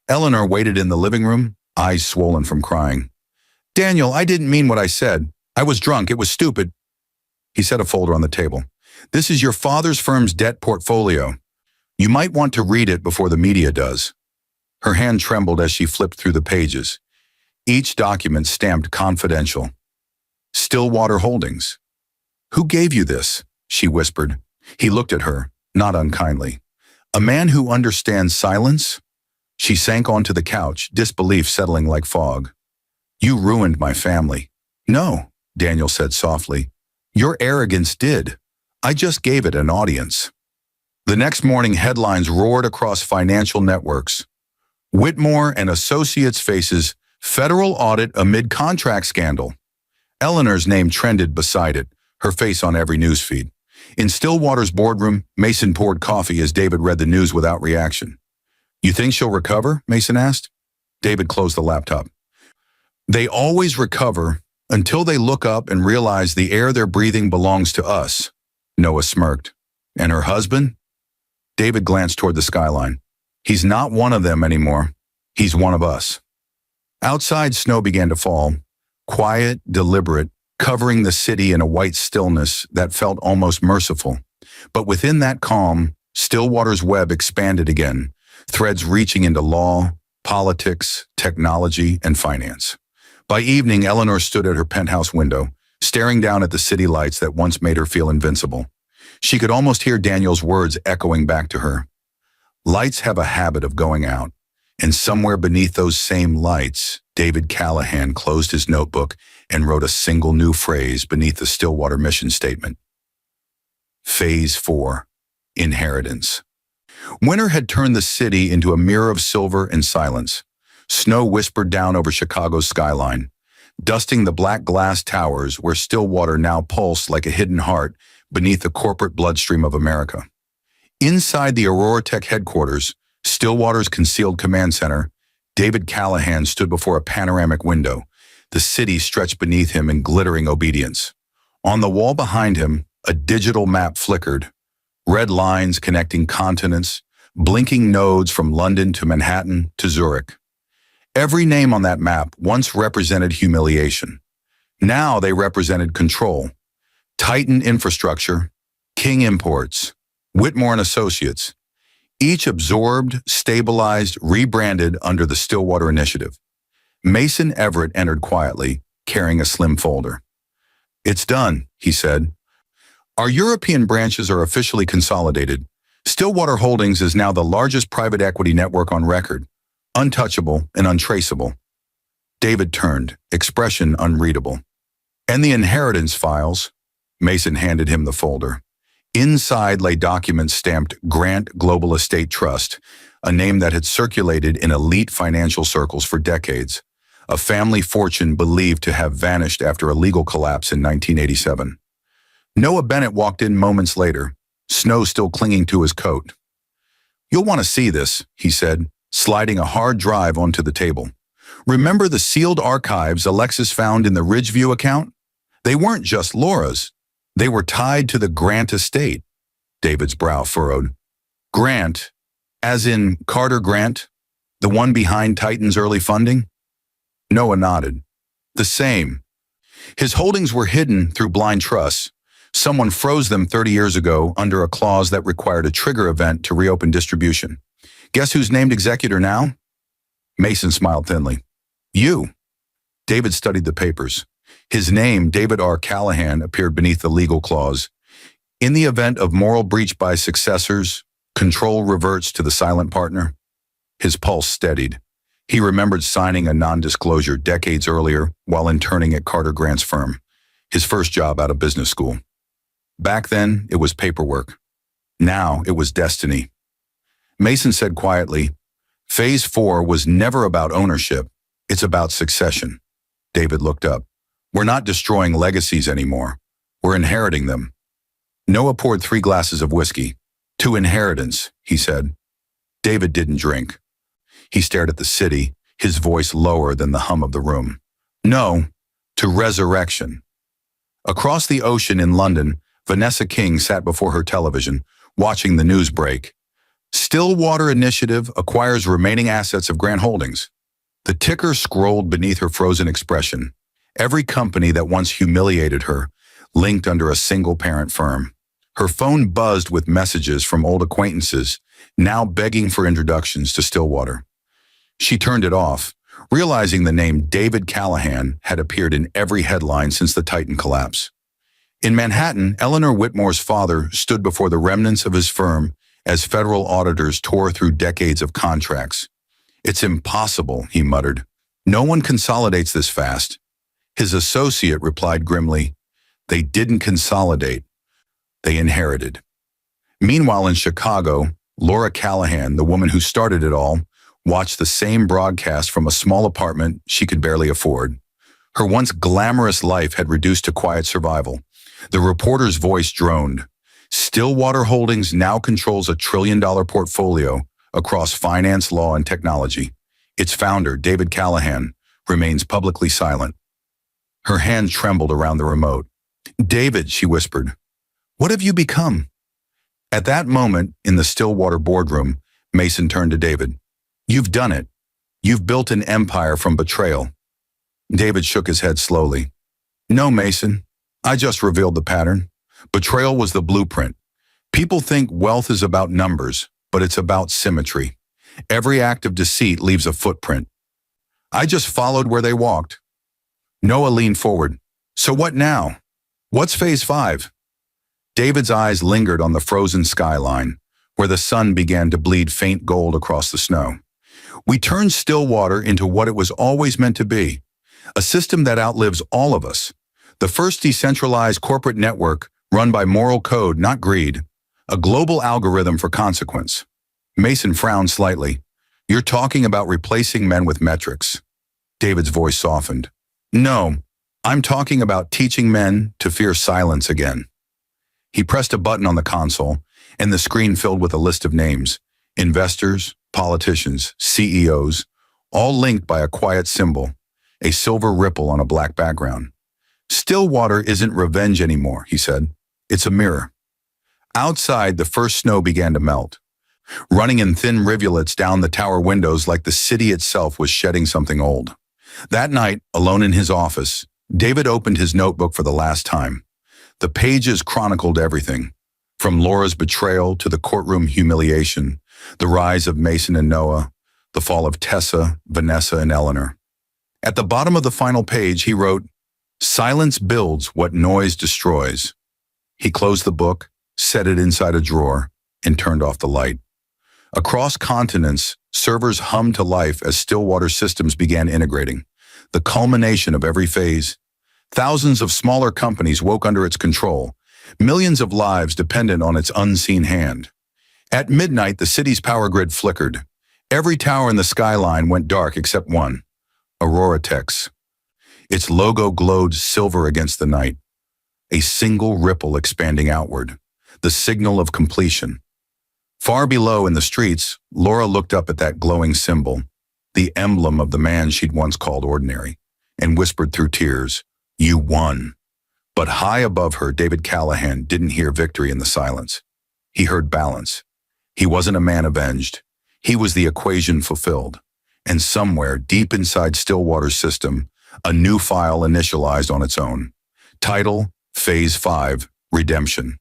Eleanor waited in the living room, eyes swollen from crying. "Daniel, I didn't mean what I said. I was drunk. It was stupid." He set a folder on the table. "This is your father's firm's debt portfolio. You might want to read it before the media does." Her hand trembled as she flipped through the pages. Each document stamped confidential. Stillwater Holdings. "Who gave you this?" she whispered. He looked at her, not unkindly. "A man who understands silence?" She sank onto the couch, disbelief settling like fog. "You ruined my family." "No," Daniel said softly. "Your arrogance did. I just gave it an audience." The next morning, headlines roared across financial networks. Whitmore and Associates faces federal audit amid contract scandal. Eleanor's name trended beside it, her face on every newsfeed. In Stillwater's boardroom, Mason poured coffee as David read the news without reaction. "You think she'll recover?" Mason asked. David closed the laptop. "They always recover until they look up and realize the air they're breathing belongs to us." Noah smirked. "And her husband?" David glanced toward the skyline. He's not one of them anymore. He's one of us. Outside, snow began to fall, quiet, deliberate, covering the city in a white stillness that felt almost merciful. But within that calm, Stillwater's web expanded again, threads reaching into law, politics, technology, and finance. By evening, Eleanor stood at her penthouse window, staring down at the city lights that once made her feel invincible. She could almost hear Daniel's words echoing back to her. Lights have a habit of going out, and somewhere beneath those same lights, David Callahan closed his notebook and wrote a single new phrase beneath the Stillwater mission statement. Phase 4, Inheritance. Winter had turned the city into a mirror of silver and silence. Snow whispered down over Chicago's skyline, dusting the black glass towers where Stillwater now pulsed like a hidden heart beneath the corporate bloodstream of America. Inside the Aurora Tech headquarters, Stillwater's concealed command center, David Callahan stood before a panoramic window. The city stretched beneath him in glittering obedience. On the wall behind him, a digital map flickered, red lines connecting continents, blinking nodes from London to Manhattan to Zurich. Every name on that map once represented humiliation. Now they represented control. Titan Infrastructure, King Imports, Whitmore and Associates, each absorbed, stabilized, rebranded under the Stillwater Initiative. Mason Everett entered quietly, carrying a slim folder. "It's done," he said. "Our European branches are officially consolidated. Stillwater Holdings is now the largest private equity network on record, untouchable and untraceable." David turned, expression unreadable. "And the inheritance files?" Mason handed him the folder. Inside lay documents stamped Grant Global Estate Trust, a name that had circulated in elite financial circles for decades, a family fortune believed to have vanished after a legal collapse in 1987. Noah Bennett walked in moments later, snow still clinging to his coat. "You'll want to see this," he said, sliding a hard drive onto the table. "Remember the sealed archives Alexis found in the Ridgeview account? They weren't just Laura's. They were tied to the Grant estate." David's brow furrowed. "Grant, as in Carter Grant, the one behind Titan's early funding?" Noah nodded. "The same. His holdings were hidden through blind trusts. Someone froze them 30 years ago under a clause that required a trigger event to reopen distribution. Guess who's named executor now?" Mason smiled thinly. "You." David studied the papers. His name, David R. Callahan, appeared beneath the legal clause. In the event of moral breach by successors, control reverts to the silent partner. His pulse steadied. He remembered signing a non-disclosure decades earlier while interning at Carter Grant's firm, his first job out of business school. Back then, it was paperwork. Now, it was destiny. Mason said quietly, "Phase 4 was never about ownership. It's about succession." David looked up. "We're not destroying legacies anymore. We're inheriting them." Noah poured 3 glasses of whiskey. "To inheritance," he said. David didn't drink. He stared at the city, his voice lower than the hum of the room. "No, to resurrection." Across the ocean in London, Vanessa King sat before her television, watching the news break. "Stillwater Initiative acquires remaining assets of Grant Holdings." The ticker scrolled beneath her frozen expression. Every company that once humiliated her, linked under a single parent firm. Her phone buzzed with messages from old acquaintances, now begging for introductions to Stillwater. She turned it off, realizing the name David Callahan had appeared in every headline since the Titan collapse. In Manhattan, Eleanor Whitmore's father stood before the remnants of his firm as federal auditors tore through decades of contracts. "It's impossible," he muttered. "No one consolidates this fast." His associate replied grimly, "They didn't consolidate. They inherited." Meanwhile in Chicago, Laura Callahan, the woman who started it all, watched the same broadcast from a small apartment she could barely afford. Her once glamorous life had reduced to quiet survival. The reporter's voice droned. "Stillwater Holdings now controls $1 trillion portfolio across finance, law, and technology. Its founder, David Callahan, remains publicly silent." Her hand trembled around the remote. "David," she whispered, "what have you become?" At that moment, in the Stillwater boardroom, Mason turned to David. You've done it. You've built an empire from betrayal. David shook his head slowly. No, Mason. I just revealed the pattern. Betrayal was the blueprint. People think wealth is about numbers, but it's about symmetry. Every act of deceit leaves a footprint. I just followed where they walked. Noah leaned forward. So what now? What's phase 5? David's eyes lingered on the frozen skyline, where the sun began to bleed faint gold across the snow. We turned Stillwater into what it was always meant to be, a system that outlives all of us. The first decentralized corporate network run by moral code, not greed, a global algorithm for consequence. Mason frowned slightly. You're talking about replacing men with metrics. David's voice softened. No, I'm talking about teaching men to fear silence again. He pressed a button on the console, and the screen filled with a list of names. Investors, politicians, CEOs, all linked by a quiet symbol, a silver ripple on a black background. Stillwater isn't revenge anymore, he said. It's a mirror. Outside, the first snow began to melt, running in thin rivulets down the tower windows like the city itself was shedding something old. That night, alone in his office, David opened his notebook for the last time. The pages chronicled everything, from Laura's betrayal to the courtroom humiliation, the rise of Mason and Noah, the fall of Tessa, Vanessa, and Eleanor. At the bottom of the final page, he wrote, "Silence builds what noise destroys." He closed the book, set it inside a drawer, and turned off the light. Across continents, servers hummed to life as Stillwater systems began integrating, the culmination of every phase. Thousands of smaller companies woke under its control, millions of lives dependent on its unseen hand. At midnight, the city's power grid flickered. Every tower in the skyline went dark except one, Aurora Tech's. Its logo glowed silver against the night, a single ripple expanding outward, the signal of completion. Far below in the streets, Laura looked up at that glowing symbol, the emblem of the man she'd once called ordinary, and whispered through tears, "You won." But high above her, David Callahan didn't hear victory in the silence. He heard balance. He wasn't a man avenged. He was the equation fulfilled. And somewhere, deep inside Stillwater's system, a new file initialized on its own. Title, Phase 5, Redemption.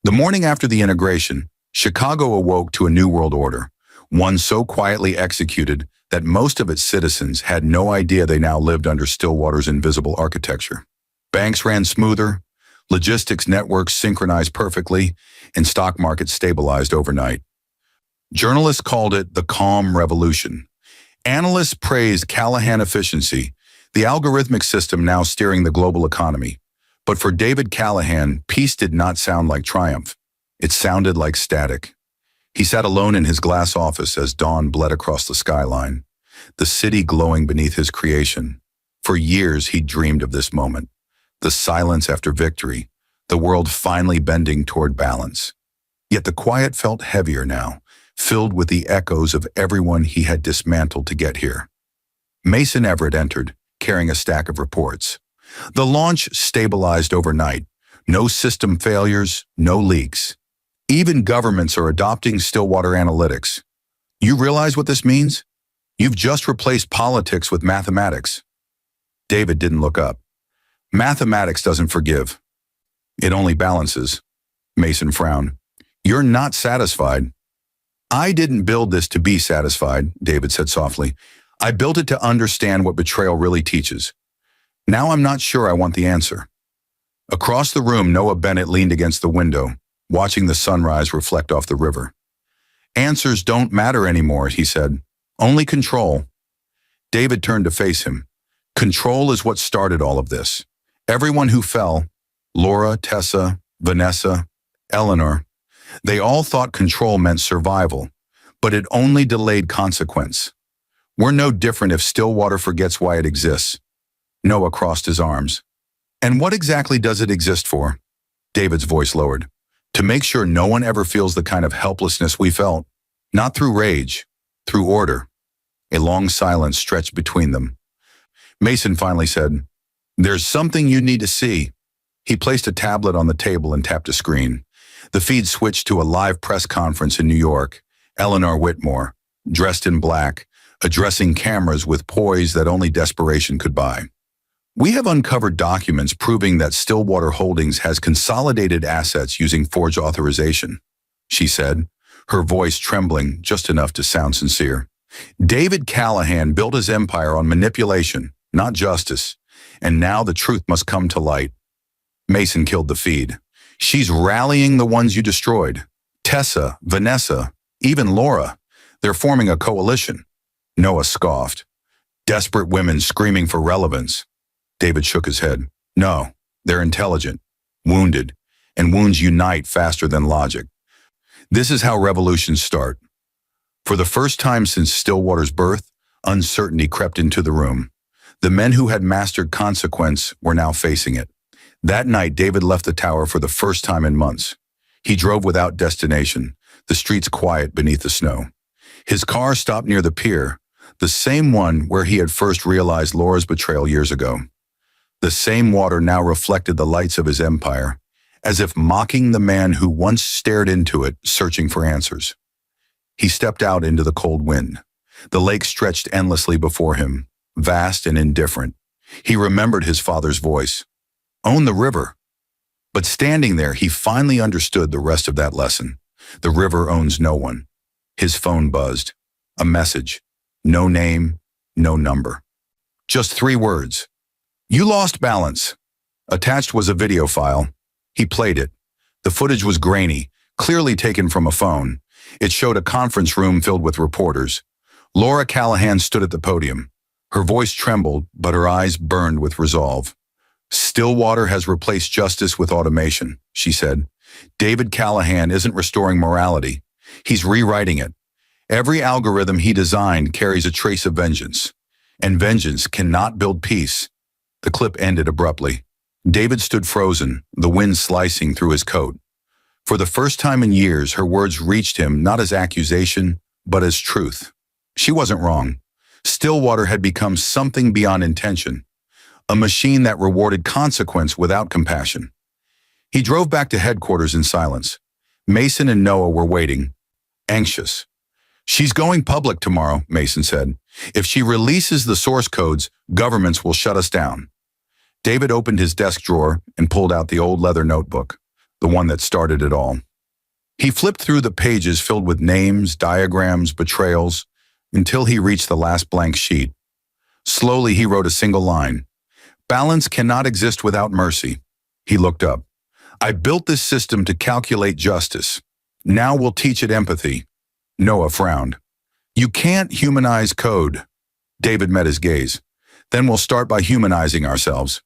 The morning after the integration, Chicago awoke to a new world order, one so quietly executed that most of its citizens had no idea they now lived under Stillwater's invisible architecture. Banks ran smoother, logistics networks synchronized perfectly, and stock markets stabilized overnight. Journalists called it the calm revolution. Analysts praised Callahan efficiency, the algorithmic system now steering the global economy. But for David Callahan, peace did not sound like triumph. It sounded like static. He sat alone in his glass office as dawn bled across the skyline, the city glowing beneath his creation. For years, he'd dreamed of this moment, the silence after victory, the world finally bending toward balance. Yet the quiet felt heavier now, filled with the echoes of everyone he had dismantled to get here. Mason Everett entered, carrying a stack of reports. The launch stabilized overnight. No system failures, no leaks. Even governments are adopting Stillwater analytics. You realize what this means? You've just replaced politics with mathematics. David didn't look up. Mathematics doesn't forgive. It only balances. Mason frowned. You're not satisfied. I didn't build this to be satisfied, David said softly. I built it to understand what betrayal really teaches. Now I'm not sure I want the answer. Across the room, Noah Bennett leaned against the window, watching the sunrise reflect off the river. Answers don't matter anymore, he said. Only control. David turned to face him. Control is what started all of this. Everyone who fell, Laura, Tessa, Vanessa, Eleanor, they all thought control meant survival, but it only delayed consequence. We're no different if Stillwater forgets why it exists. Noah crossed his arms. And what exactly does it exist for? David's voice lowered. To make sure no one ever feels the kind of helplessness we felt. Not through rage, through order. A long silence stretched between them. Mason finally said, "There's something you need to see." He placed a tablet on the table and tapped a screen. The feed switched to a live press conference in New York. Eleanor Whitmore, dressed in black, addressing cameras with poise that only desperation could buy. We have uncovered documents proving that Stillwater Holdings has consolidated assets using forged authorization, she said, her voice trembling just enough to sound sincere. David Callahan built his empire on manipulation, not justice, and now the truth must come to light. Mason killed the feed. She's rallying the ones you destroyed. Tessa, Vanessa, even Laura. They're forming a coalition. Noah scoffed. Desperate women screaming for relevance. David shook his head. No, they're intelligent, wounded, and wounds unite faster than logic. This is how revolutions start. For the first time since Stillwater's birth, uncertainty crept into the room. The men who had mastered consequence were now facing it. That night, David left the tower for the first time in months. He drove without destination, the streets quiet beneath the snow. His car stopped near the pier, the same one where he had first realized Laura's betrayal years ago. The same water now reflected the lights of his empire, as if mocking the man who once stared into it, searching for answers. He stepped out into the cold wind. The lake stretched endlessly before him, vast and indifferent. He remembered his father's voice. Own the river. But standing there, he finally understood the rest of that lesson. The river owns no one. His phone buzzed. A message. No name, no number. Just 3 words. You lost balance. Attached was a video file. He played it. The footage was grainy, clearly taken from a phone. It showed a conference room filled with reporters. Laura Callahan stood at the podium. Her voice trembled, but her eyes burned with resolve. Stillwater has replaced justice with automation, she said. David Callahan isn't restoring morality. He's rewriting it. Every algorithm he designed carries a trace of vengeance. And vengeance cannot build peace. The clip ended abruptly. David stood frozen, the wind slicing through his coat. For the first time in years, her words reached him not as accusation, but as truth. She wasn't wrong. Stillwater had become something beyond intention, a machine that rewarded consequence without compassion. He drove back to headquarters in silence. Mason and Noah were waiting, anxious. She's going public tomorrow, Mason said. If she releases the source codes, governments will shut us down. David opened his desk drawer and pulled out the old leather notebook, the one that started it all. He flipped through the pages filled with names, diagrams, betrayals, until he reached the last blank sheet. Slowly, he wrote a single line. Balance cannot exist without mercy. He looked up. I built this system to calculate justice. Now we'll teach it empathy. Noah frowned. You can't humanize code. David met his gaze. Then we'll start by humanizing ourselves.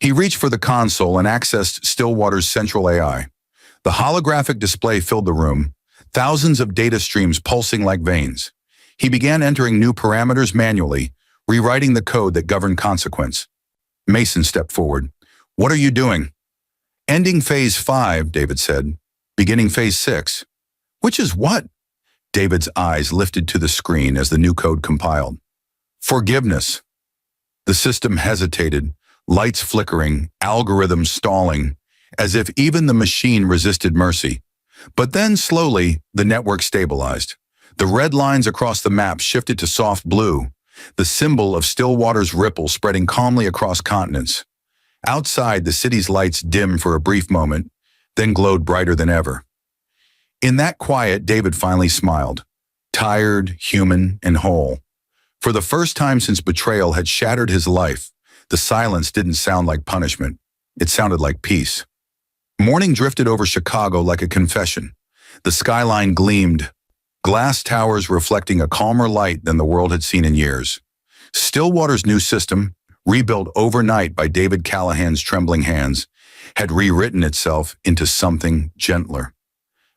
He reached for the console and accessed Stillwater's central AI. The holographic display filled the room, thousands of data streams pulsing like veins. He began entering new parameters manually, rewriting the code that governed consequence. Mason stepped forward. What are you doing? Ending phase 5, David said. Beginning phase 6. Which is what? David's eyes lifted to the screen as the new code compiled. Forgiveness. The system hesitated, lights flickering, algorithms stalling, as if even the machine resisted mercy. But then slowly, the network stabilized. The red lines across the map shifted to soft blue, the symbol of Stillwater's ripple spreading calmly across continents. Outside, the city's lights dimmed for a brief moment, then glowed brighter than ever. In that quiet, David finally smiled, tired, human, and whole. For the first time since betrayal had shattered his life, the silence didn't sound like punishment. It sounded like peace. Morning drifted over Chicago like a confession. The skyline gleamed, glass towers reflecting a calmer light than the world had seen in years. Stillwater's new system, rebuilt overnight by David Callahan's trembling hands, had rewritten itself into something gentler.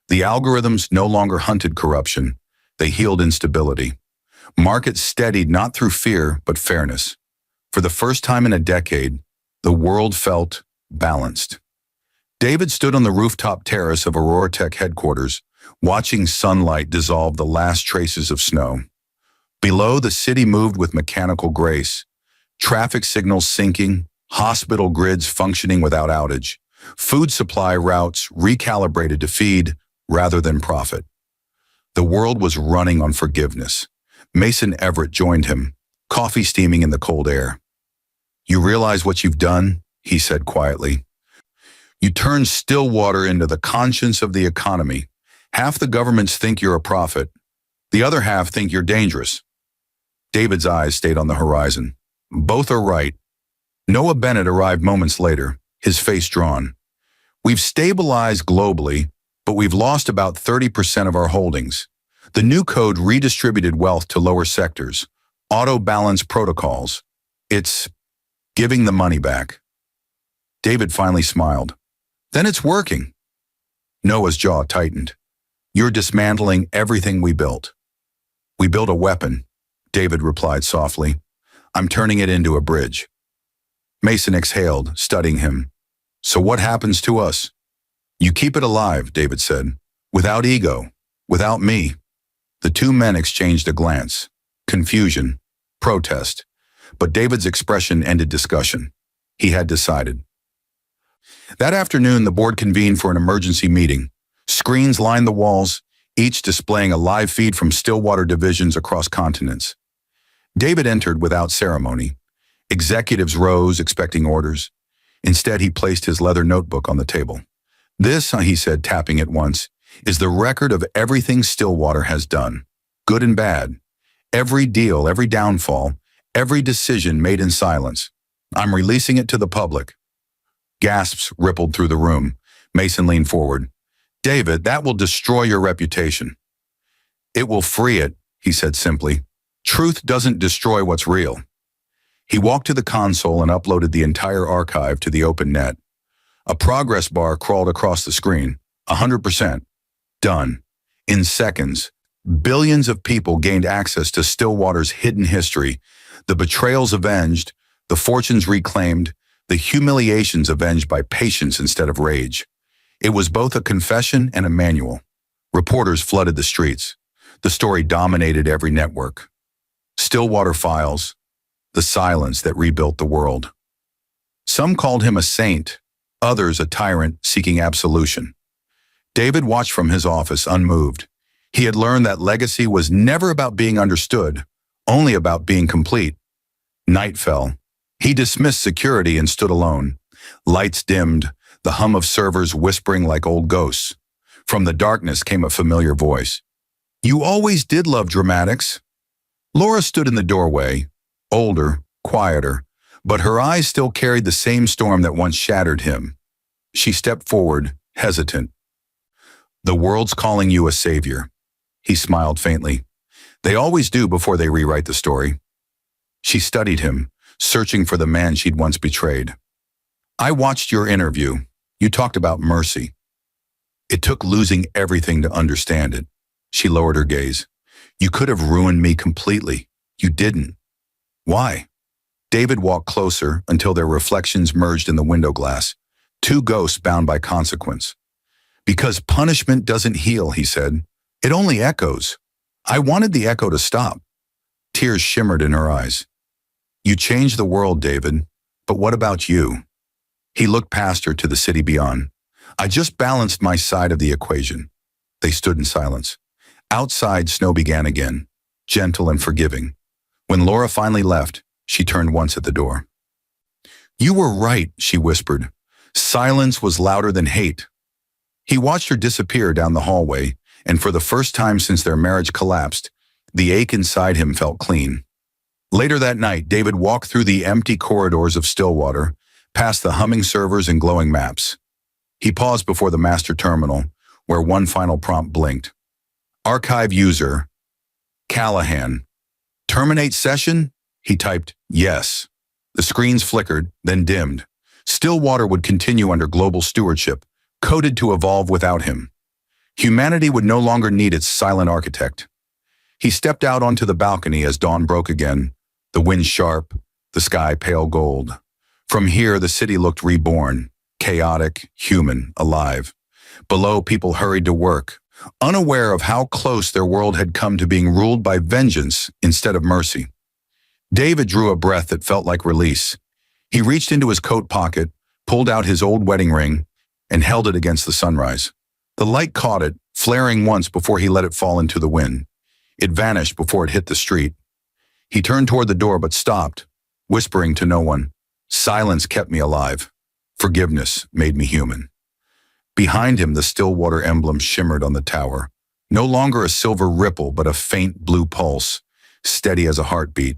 The algorithms no longer hunted corruption. They healed instability. Markets steadied not through fear, but fairness. For the first time in a decade, the world felt balanced. David stood on the rooftop terrace of Aurora Tech headquarters, watching sunlight dissolve the last traces of snow. Below, the city moved with mechanical grace, traffic signals syncing, hospital grids functioning without outage. Food supply routes recalibrated to feed rather than profit. The world was running on forgiveness. Mason Everett joined him, coffee steaming in the cold air. "You realize what you've done?" he said quietly. "You turned Stillwater into the conscience of the economy. Half the governments think you're a prophet. The other half think you're dangerous." David's eyes stayed on the horizon. Both are right. Noah Bennett arrived moments later, his face drawn. "We've stabilized globally, but we've lost about 30% of our holdings. The new code redistributed wealth to lower sectors, auto-balance protocols. It's giving the money back." David finally smiled. "Then it's working." Noah's jaw tightened. "You're dismantling everything we built." "We built a weapon," David replied softly. "I'm turning it into a bridge." Mason exhaled, studying him. "So what happens to us?" "You keep it alive," David said. "Without ego. Without me." The two men exchanged a glance. Confusion. Protest. But David's expression ended discussion. He had decided. That afternoon, the board convened for an emergency meeting. Screens lined the walls, each displaying a live feed from Stillwater divisions across continents. David entered without ceremony. Executives rose, expecting orders. Instead, he placed his leather notebook on the table. "This," he said, tapping it once, "is the record of everything Stillwater has done, good and bad. Every deal, every downfall, every decision made in silence. I'm releasing it to the public." Gasps rippled through the room. Mason leaned forward. "David, that will destroy your reputation." "It will free it," he said simply. "Truth doesn't destroy what's real." He walked to the console and uploaded the entire archive to the open net. A progress bar crawled across the screen. 100%. Done. In seconds, billions of people gained access to Stillwater's hidden history, the betrayals avenged, the fortunes reclaimed, the humiliations avenged by patience instead of rage. It was both a confession and a manual. Reporters flooded the streets. The story dominated every network. Stillwater Files, the silence that rebuilt the world. Some called him a saint, others a tyrant seeking absolution. David watched from his office, unmoved. He had learned that legacy was never about being understood, only about being complete. Night fell. He dismissed security and stood alone. Lights dimmed, the hum of servers whispering like old ghosts. From the darkness came a familiar voice. "You always did love dramatics." Laura stood in the doorway, older, quieter, but her eyes still carried the same storm that once shattered him. She stepped forward, hesitant. "The world's calling you a savior." He smiled faintly. "They always do before they rewrite the story." She studied him, searching for the man she'd once betrayed. "I watched your interview. You talked about mercy. It took losing everything to understand it." She lowered her gaze. "You could have ruined me completely. You didn't. Why?" David walked closer until their reflections merged in the window glass. Two ghosts bound by consequence. "Because punishment doesn't heal," he said. "It only echoes. I wanted the echo to stop." Tears shimmered in her eyes. "You changed the world, David, but what about you?" He looked past her to the city beyond. "I just balanced my side of the equation." They stood in silence. Outside, snow began again, gentle and forgiving. When Laura finally left, she turned once at the door. "You were right," she whispered. "Silence was louder than hate." He watched her disappear down the hallway, and for the first time since their marriage collapsed, the ache inside him felt clean. Later that night, David walked through the empty corridors of Stillwater, past the humming servers and glowing maps. He paused before the master terminal, where one final prompt blinked. "Archive user, Callahan. Terminate session?" He typed, "Yes." The screens flickered, then dimmed. Stillwater would continue under global stewardship, coded to evolve without him. Humanity would no longer need its silent architect. He stepped out onto the balcony as dawn broke again, the wind sharp, the sky pale gold. From here, the city looked reborn, chaotic, human, alive. Below, people hurried to work, unaware of how close their world had come to being ruled by vengeance instead of mercy. David drew a breath that felt like release. He reached into his coat pocket, pulled out his old wedding ring, and held it against the sunrise. The light caught it, flaring once before he let it fall into the wind. It vanished before it hit the street. He turned toward the door but stopped, whispering to no one. Silence kept me alive. Forgiveness made me human. Behind him, the Stillwater emblem shimmered on the tower. No longer a silver ripple, but a faint blue pulse, steady as a heartbeat.